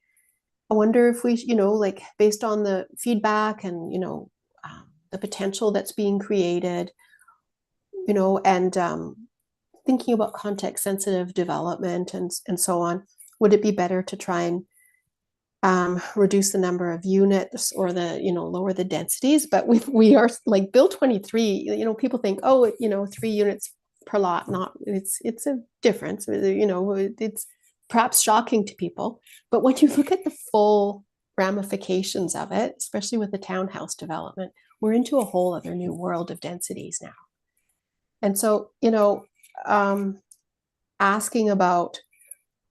I wonder if we, like, based on the feedback and, the potential that's being created, and thinking about context sensitive development and so on, would it be better to try and reduce the number of units or lower the densities? But we are, like, Bill 23, people think, oh, 3 units per lot, it's a difference, it's perhaps shocking to people. But when you look at the full ramifications of it, especially with the townhouse development, we're into a whole other new world of densities now. And so, asking about,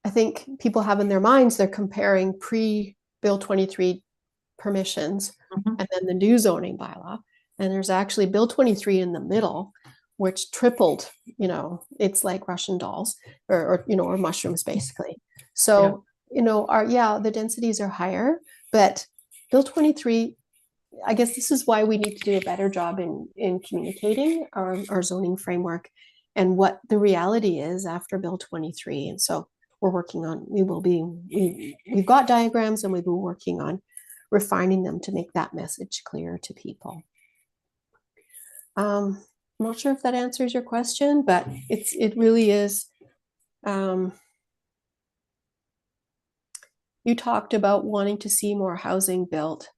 I think people have in their minds, they're comparing pre-Bill 23 permissions and then the new zoning bylaw. And there's actually Bill 23 in the middle, which tripled, it's like Russian dolls or mushrooms, basically. So, the densities are higher, but Bill 23, I guess this is why we need to do a better job in communicating our zoning framework and what the reality is after Bill 23. And so we're working on, we've got diagrams and we've been working on refining them to make that message clear to people. I'm not sure if that answers your question, but it really is. You talked about wanting to see more housing built.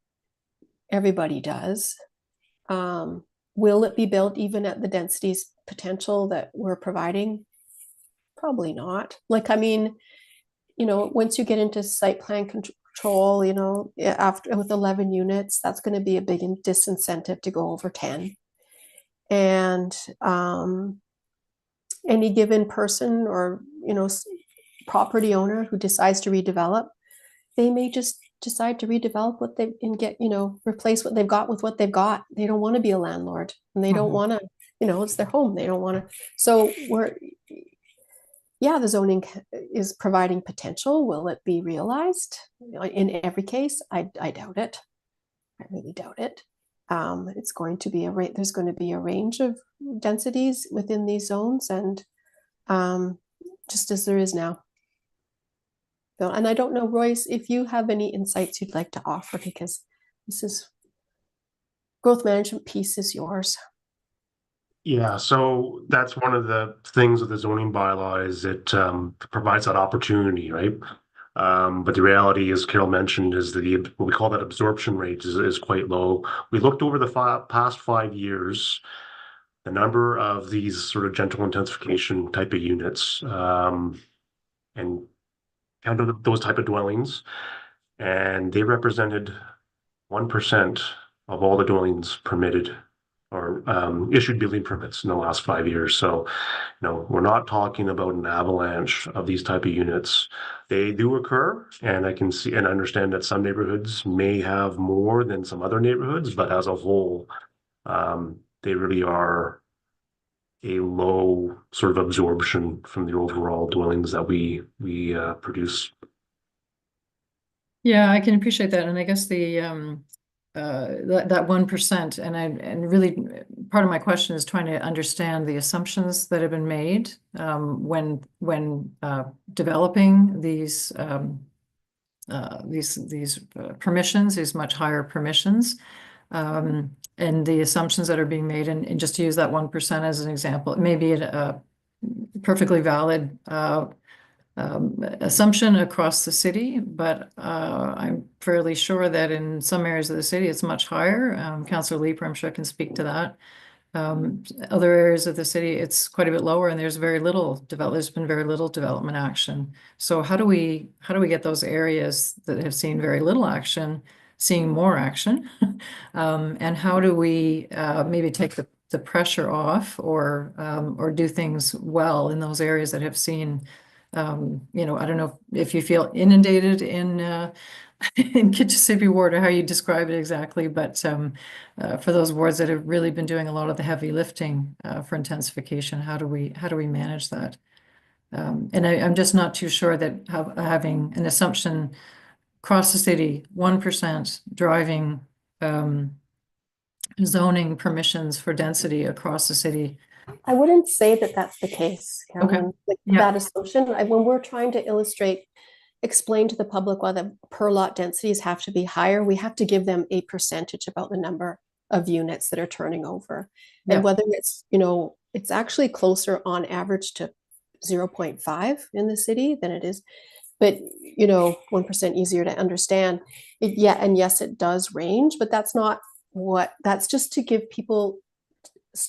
Everybody does. Will it be built even at the densities potential that we're providing? Probably not. Like, once you get into site plan control, after with 11 units, that's going to be a big disincentive to go over 10. And any given person or, property owner who decides to redevelop, they may just decide to redevelop what they and get, replace what they've got with what they've got. They don't want to be a landlord, and they don't want to, it's their home. They don't want to. So the zoning is providing potential. Will it be realized in every case? I doubt it. I really doubt it. It's going to be there's going to be a range of densities within these zones, and just as there is now. And I don't know, Royce, if you have any insights you'd like to offer, because this is growth management piece is yours. Yeah, so that's one of the things with the zoning bylaw is it provides that opportunity, right? But the reality, as Carol mentioned, is that what we call that absorption rate is quite low. We looked over the past 5 years, the number of these sort of gentle intensification type of units, and counted those type of dwellings, and they represented 1% of all the dwellings permitted or issued building permits in the last 5 years. So, we're not talking about an avalanche of these type of units. They do occur, and I can see and understand that some neighborhoods may have more than some other neighborhoods, but as a whole, they really are a low sort of absorption from the overall dwellings that we produce. Yeah, I can appreciate that. And I guess the that 1%, and really part of my question is trying to understand the assumptions that have been made when developing these permissions, these much higher permissions, and the assumptions that are being made, and just to use that 1% as an example, it may be a perfectly valid assumption across the city, but I'm fairly sure that in some areas of the city it's much higher. Councillor Leeper, I'm sure, can speak to that. Other areas of the city, it's quite a bit lower, and there's been very little development action. So how do we get those areas that have seen very little action seeing more action? And how do we maybe take the pressure off, or do things well in those areas that have seen, you know, I don't know if you feel inundated in Kitchissippi ward, or how you describe it exactly, but for those wards that have really been doing a lot of the heavy lifting for intensification, how do we manage that? And I'm just not too sure that having an assumption across the city, 1% driving zoning permissions for density across the city. I wouldn't say that that's the case, Carolyn. Like Yeah. that assumption, when we're trying to explain to the public why the per lot densities have to be higher, we have to give them a percentage about the number of units that are turning over. And whether it's, you know, it's actually closer on average to 0.5 in the city than it is, but you know, 1% easier to understand. And yes, it does range, but that's just to give people,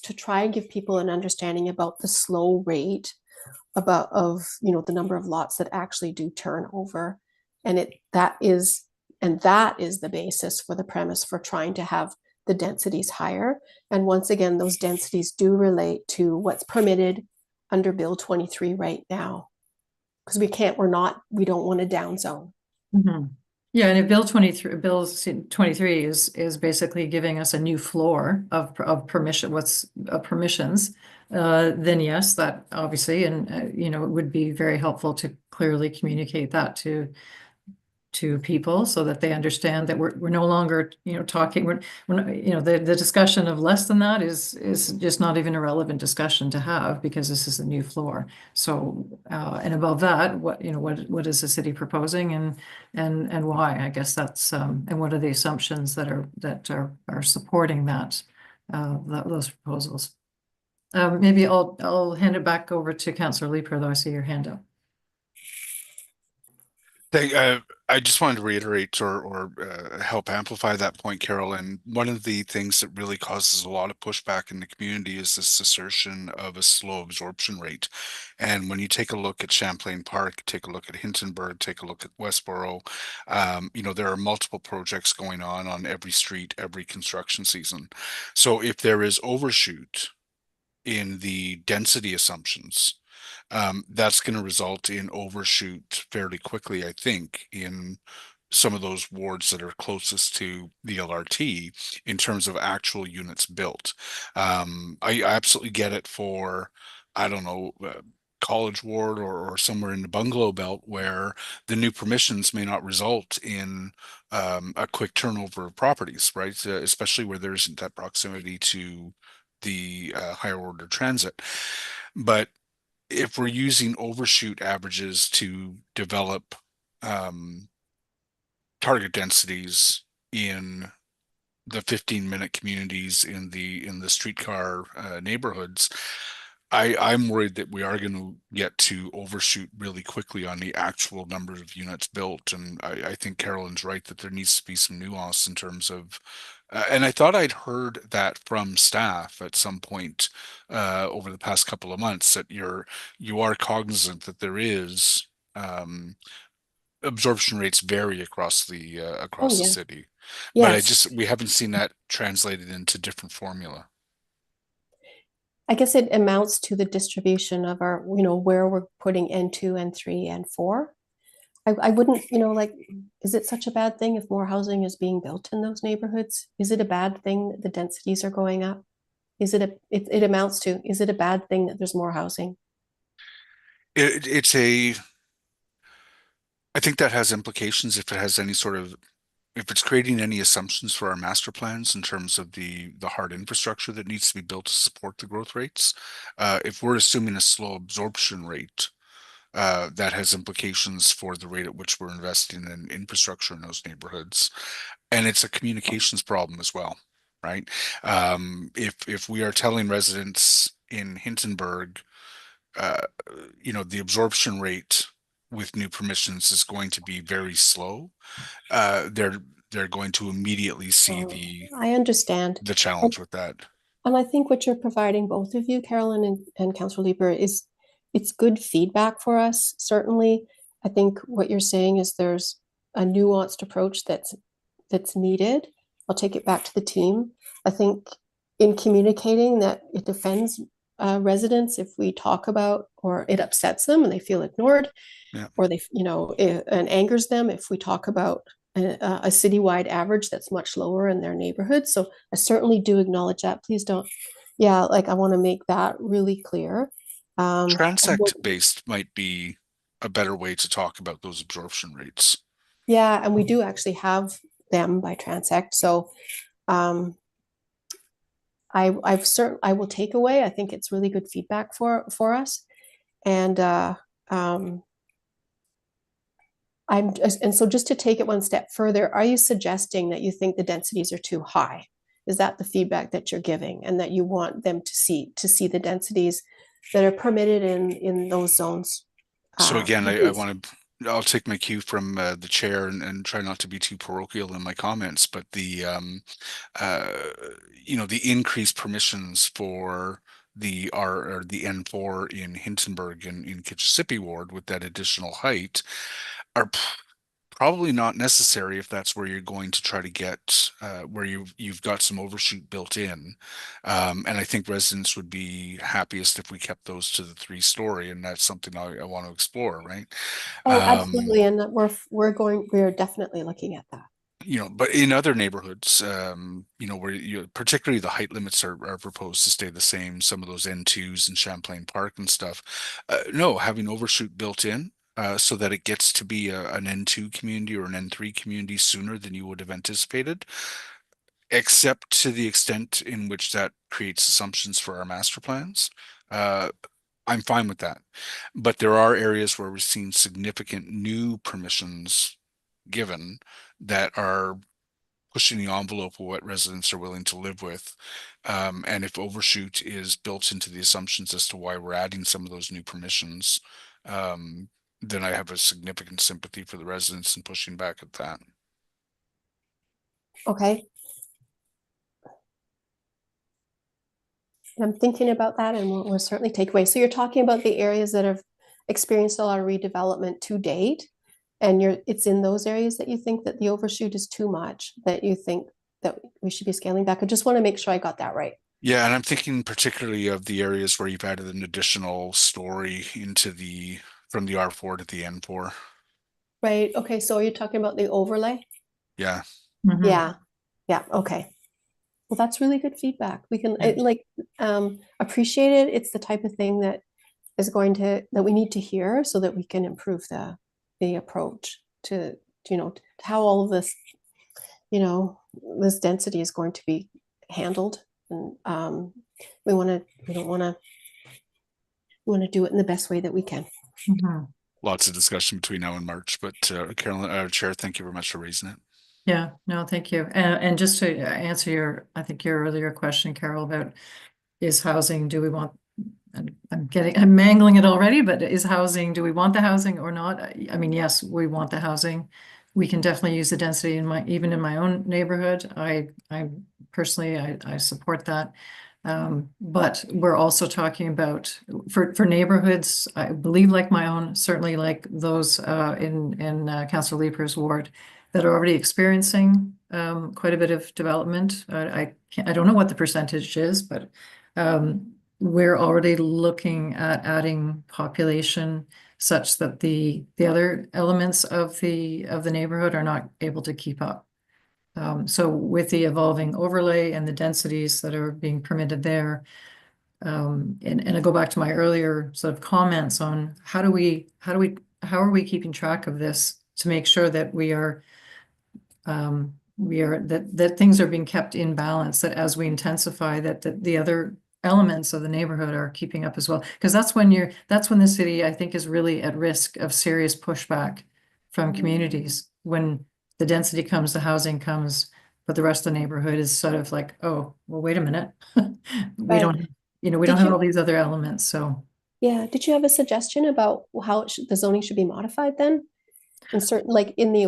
to try and give people an understanding about the slow rate of you know, the number of lots that actually do turn over. And that is the basis for the premise for trying to have the densities higher. And once again, those densities do relate to what's permitted under Bill 23 right now, because we don't want to downzone. Mm-hmm. Yeah, and if Bill 23 is basically giving us a new floor of permissions, then yes, that obviously, and you know, it would be very helpful to clearly communicate that to people so that they understand that we're no longer, you know, talking, we're you know, the discussion of less than that is just not even a relevant discussion to have, because this is a new floor. So and above that, what is the city proposing, and why? I guess that's and what are the assumptions that are supporting that those proposals. Maybe I'll hand it back over to Councillor Leeper, though I see your hand up. I just wanted to reiterate or help amplify that point, Carol. And one of the things that really causes a lot of pushback in the community is this assertion of a slow absorption rate. And when you take a look at Champlain Park, take a look at Hintonburg, take a look at Westboro, you know, there are multiple projects going on every street, every construction season. So if there is overshoot in the density assumptions, that's going to result in overshoot fairly quickly, I think, in some of those wards that are closest to the LRT in terms of actual units built. I absolutely get it for, I don't know, College Ward or somewhere in the bungalow belt where the new permissions may not result in a quick turnover of properties, right? Especially where there isn't that proximity to the higher order transit. But if we're using overshoot averages to develop target densities in the 15-minute communities in the streetcar neighborhoods, I'm worried that we are going to get to overshoot really quickly on the actual number of units built. And I think Carolyn's right that there needs to be some nuance in terms of and I thought I'd heard that from staff at some point over the past couple of months, that you are cognizant that there is absorption rates vary across the city. Yes. But we haven't seen that translated into different formula. I guess it amounts to the distribution of our, you know, where we're putting N2, N3, N4. I wouldn't, you know, like, is it such a bad thing if more housing is being built in those neighborhoods? Is it a bad thing that the densities are going up? It amounts to, is it a bad thing that there's more housing? I think that has implications if it has any sort of if it's creating any assumptions for our master plans in terms of the hard infrastructure that needs to be built to support the growth rates, if we're assuming a slow absorption rate, that has implications for the rate at which we're investing in infrastructure in those neighborhoods. And it's a communications problem as well, right? If we are telling residents in Hintonburg, the absorption rate with new permissions is going to be very slow, they're going to immediately see I understand. the challenge with that. And I think what you're providing, both of you, Carolyn and Councillor Leeper, is it's good feedback for us. Certainly, I think what you're saying is there's a nuanced approach that's needed. I'll take it back to the team. I think in communicating that it defends residents if we talk about, or it upsets them and they feel ignored, or they, and angers them if we talk about a citywide average that's much lower in their neighborhood. So I certainly do acknowledge that. Please don't. Yeah, I want to make that really clear. Transect based might be a better way to talk about those absorption rates. Yeah, and we do actually have them by Transect. So I will take away. I think it's really good feedback for us. And so just to take it one step further, are you suggesting that you think the densities are too high? Is that the feedback that you're giving, and that you want them to see the densities that are permitted in those zones? So again, I'll take my cue from the chair and try not to be too parochial in my comments, but the increased permissions for the N4 in Hintonburg and in Kitchissippi Ward with that additional height are probably not necessary if that's where you're going to try to get where you've got some overshoot built in, and I think residents would be happiest if we kept those to the 3-story, and that's something I want to explore, right? Oh, absolutely, and we're definitely looking at that. But in other neighborhoods, where particularly the height limits are proposed to stay the same, some of those N2s in Champlain Park and stuff, no, having overshoot built in, so that it gets to be an N2 community or an N3 community sooner than you would have anticipated, except to the extent in which that creates assumptions for our master plans. I'm fine with that. But there are areas where we've seen significant new permissions given that are pushing the envelope of what residents are willing to live with. And if overshoot is built into the assumptions as to why we're adding some of those new permissions, then I have a significant sympathy for the residents and pushing back at that. Okay. I'm thinking about that, and we'll certainly take away. So you're talking about the areas that have experienced a lot of redevelopment to date, and it's in those areas that you think that the overshoot is too much, that you think that we should be scaling back. I just want to make sure I got that right. Yeah, and I'm thinking particularly of the areas where you've added an additional story from the R4 to the N4. Right. Okay. So are you talking about the overlay? Yeah. Mm-hmm. Yeah. Okay. Well, that's really good feedback. We can appreciate it. It's the type of thing that we need to hear so that we can improve the approach to how all of this, this density is going to be handled. And we want to do it in the best way that we can. Mm-hmm. Lots of discussion between now and March, but Carolyn, Chair, thank you very much for raising it. Yeah, no, thank you. And just to answer your earlier question, Carol, about is housing, do we want, and I'm mangling it already, but is housing, do we want the housing or not? I mean, yes, we want the housing. We can definitely use the density even in my own neighborhood. I personally, I support that. But we're also talking about for neighborhoods, I believe like my own, certainly like those in Councillor Leeper's ward that are already experiencing quite a bit of development. I don't know what the percentage is, but we're already looking at adding population such that the other elements of the neighborhood are not able to keep up. So with the evolving overlay and the densities that are being permitted there, and I go back to my earlier sort of comments on how are we keeping track of this to make sure that we are that things are being kept in balance, that as we intensify, that the other elements of the neighborhood are keeping up as well. Because that's when the city, I think, is really at risk of serious pushback from communities. When the density comes, the housing comes, but the rest of the neighborhood is sort of like, oh, well, wait a minute. We don't, we don't have all these other elements, so. Yeah, did you have a suggestion about how the zoning should be modified then? In certain, like in the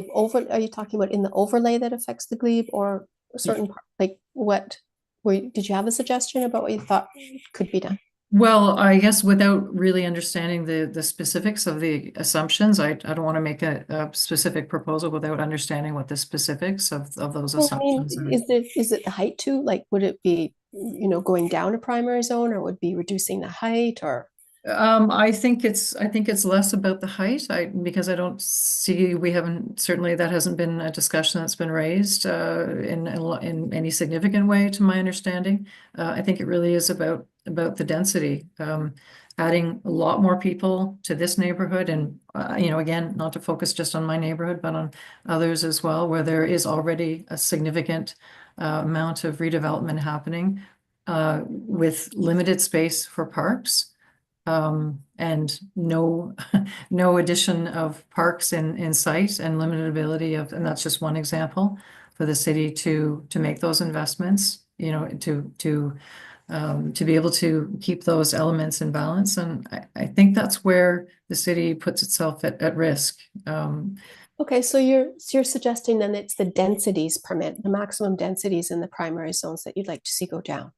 are you talking about in the overlay that affects the glebe, or a certain part, like what, did you have a suggestion about what you thought could be done? Well, I guess without really understanding the specifics of the assumptions, I don't want to make a specific proposal without understanding what the specifics of those assumptions are. Is it the height too? Like, would it be, going down a primary zone, or would it be reducing the height, or? I think it's less about the height, because I don't see, certainly that hasn't been a discussion that's been raised in any significant way, to my understanding. I think it really is about the density, adding a lot more people to this neighborhood, and again, not to focus just on my neighborhood, but on others as well, where there is already a significant amount of redevelopment happening with limited space for parks. And no addition of parks in sight, and limited ability of, and that's just one example for the city to make those investments, to be able to keep those elements in balance. And I think that's where the city puts itself at risk. Okay, so you're suggesting then it's the densities permit, the maximum densities in the primary zones that you'd like to see go down.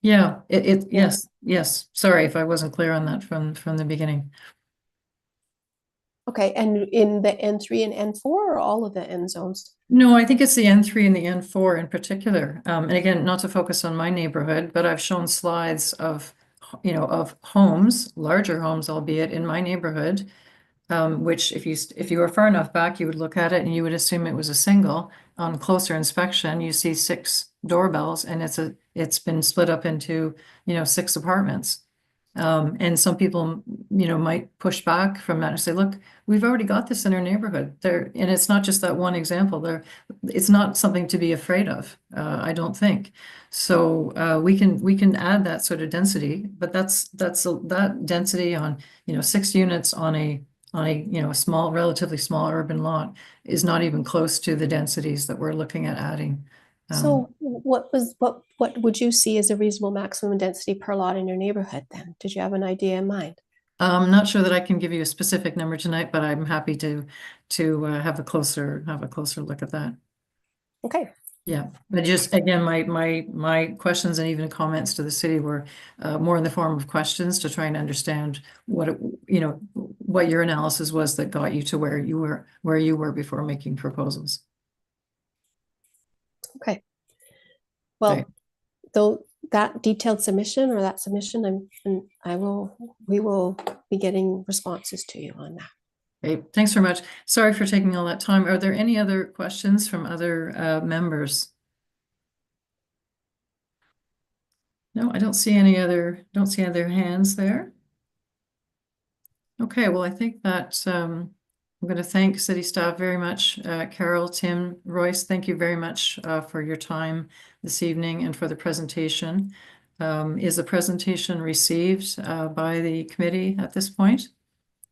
Yeah, yes. Sorry if I wasn't clear on that from the beginning. Okay, and in the N3 and N4, or all of the N zones? No, I think it's the N3 and the N4 in particular. And again, not to focus on my neighborhood, but I've shown slides of homes, larger homes, albeit in my neighborhood, which if you were far enough back, you would look at it and you would assume it was a single. On closer inspection, you see 6 doorbells, and it's been split up into 6 apartments. And some people might push back from that and say, look, we've already got this in our neighborhood there, and it's not just that one example there. It's not something to be afraid of, I don't think. So we can add that sort of density, but that density on 6 units on a small, relatively small urban lot is not even close to the densities that we're looking at adding. So what would you see as a reasonable maximum density per lot in your neighborhood then? Did you have an idea in mind? I'm not sure that I can give you a specific number tonight, but I'm happy to have a closer look at that. Okay. Yeah, but just again, my questions and even comments to the city were more in the form of questions to try and understand what your analysis was that got you to where you were before making proposals. Okay. Well, Okay. though that detailed submission, or that submission, we will be getting responses to you on that. Okay, thanks very much. Sorry for taking all that time. Are there any other questions from other members? No, I don't see any other hands there. Okay, well, I think that I'm going to thank city staff very much. Carol, Tim, Royce, thank you very much for your time this evening and for the presentation. Is the presentation received by the committee at this point?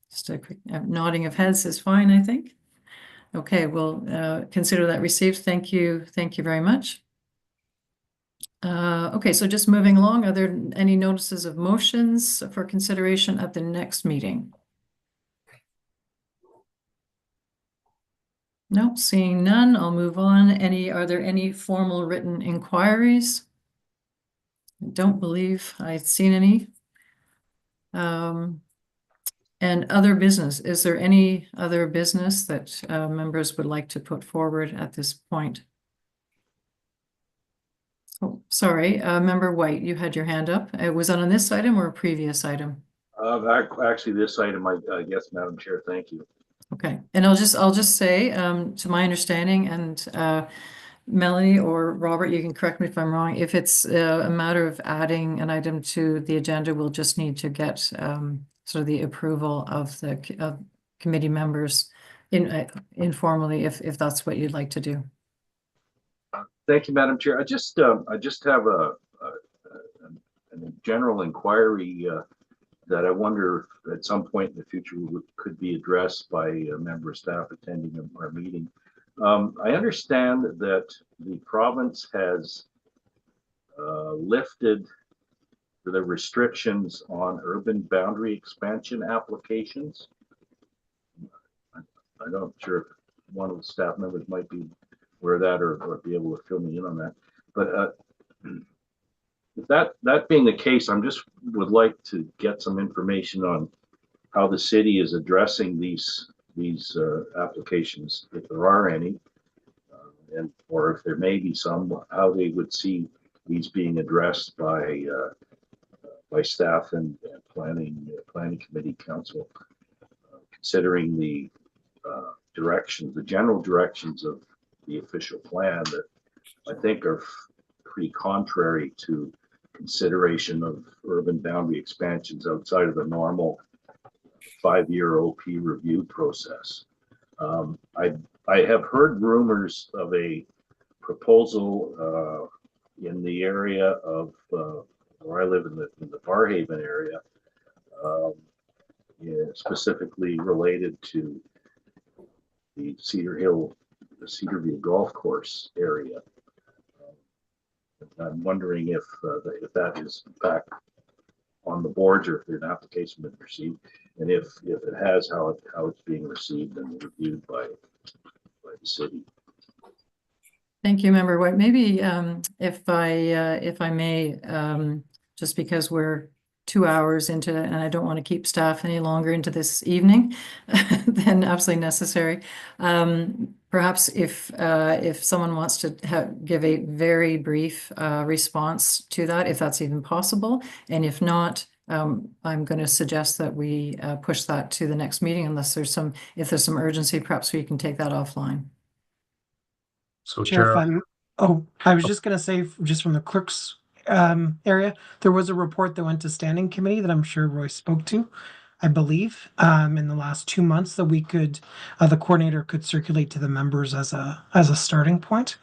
Just a quick nodding of heads is fine, I think. Okay, we'll consider that received. Thank you very much. Okay, so just moving along, are there any notices of motions for consideration at the next meeting? No, seeing none, I'll move on. Are there any formal written inquiries? I don't believe I've seen any. And other business, is there any other business that members would like to put forward at this point? Oh, sorry, Member White, you had your hand up. Was that on this item or a previous item? Actually, this item, I guess, Madam Chair, thank you. Okay, and I'll just say, to my understanding, and Melanie or Robert, you can correct me if I'm wrong. If it's a matter of adding an item to the agenda, we'll just need to get sort of the approval of the committee members informally, if that's what you'd like to do. Thank you, Madam Chair. I just have a general inquiry that I wonder if at some point in the future could be addressed by a member of staff attending our meeting. I understand that the province has lifted the restrictions on urban boundary expansion applications. I'm not sure if one of the staff members might be aware of that or be able to fill me in on that. But if that being the case, I'm just would like to get some information on how the city is addressing these applications, if there are any, and or if there may be some, how they would see these being addressed by staff and planning committee council, considering the directions, the general directions of the official plan that I think are pretty contrary to consideration of urban boundary expansions outside of the normal 5-year OP review process. I have heard rumors of a proposal in the area of where I live in the Barrhaven area, specifically related to the Cedarville golf course area. I'm wondering if that is in fact on the boards, or if an application been received, and if it has, how it's being received and reviewed by the city. Thank you, Member White. Maybe if I may, just because we're 2 hours into it, and I don't want to keep staff any longer into this evening than absolutely necessary. Perhaps if someone wants to give a very brief response to that, if that's even possible, and if not, I'm going to suggest that we push that to the next meeting, unless if there's some urgency, perhaps we can take that offline. So Chair, I was just going to say, just from the clerk's area, there was a report that went to standing committee that I'm sure Roy spoke to, I believe, in the last 2 months, that we could, the coordinator could circulate to the members as a starting point.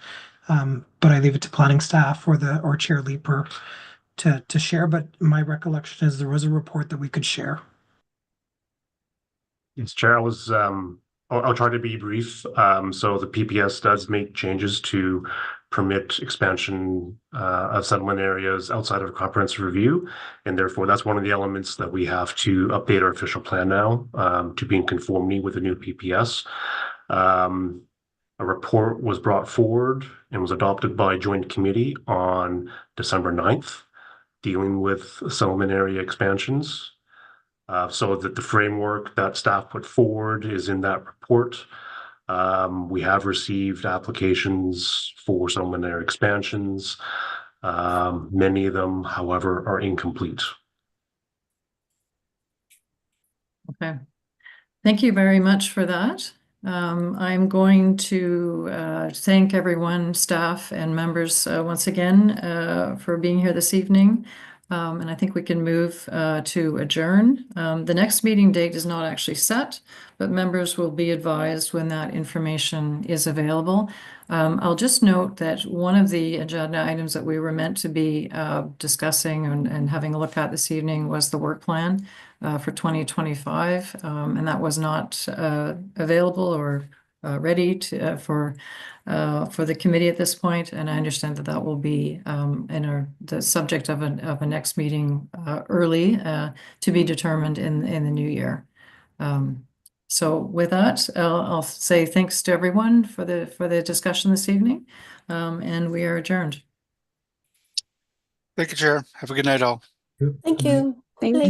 But I leave it to planning staff or Chair Leeper to share. But my recollection is there was a report that we could share. Yes, Chair, I'll try to be brief. So the PPS does make changes to permit expansion of settlement areas outside of a comprehensive review, and therefore that's one of the elements that we have to update our official plan now to be in conformity with the new PPS. A report was brought forward and was adopted by a joint committee on December 9th, dealing with settlement area expansions. So that the framework that staff put forward is in that report. We have received applications for settlement area expansions. Many of them, however, are incomplete. Okay. Thank you very much for that. I'm going to thank everyone, staff and members, once again for being here this evening. And I think we can move to adjourn. The next meeting date is not actually set, but members will be advised when that information is available. I'll just note that one of the agenda items that we were meant to be discussing and having a look at this evening was the work plan for 2025, and that was not available or ready for the committee at this point, and I understand that will be the subject of a next meeting early to be determined in the new year. So with that, I'll say thanks to everyone for the discussion this evening, and we are adjourned. Thank you, Chair. Have a good night, all. Thank you. Thank you.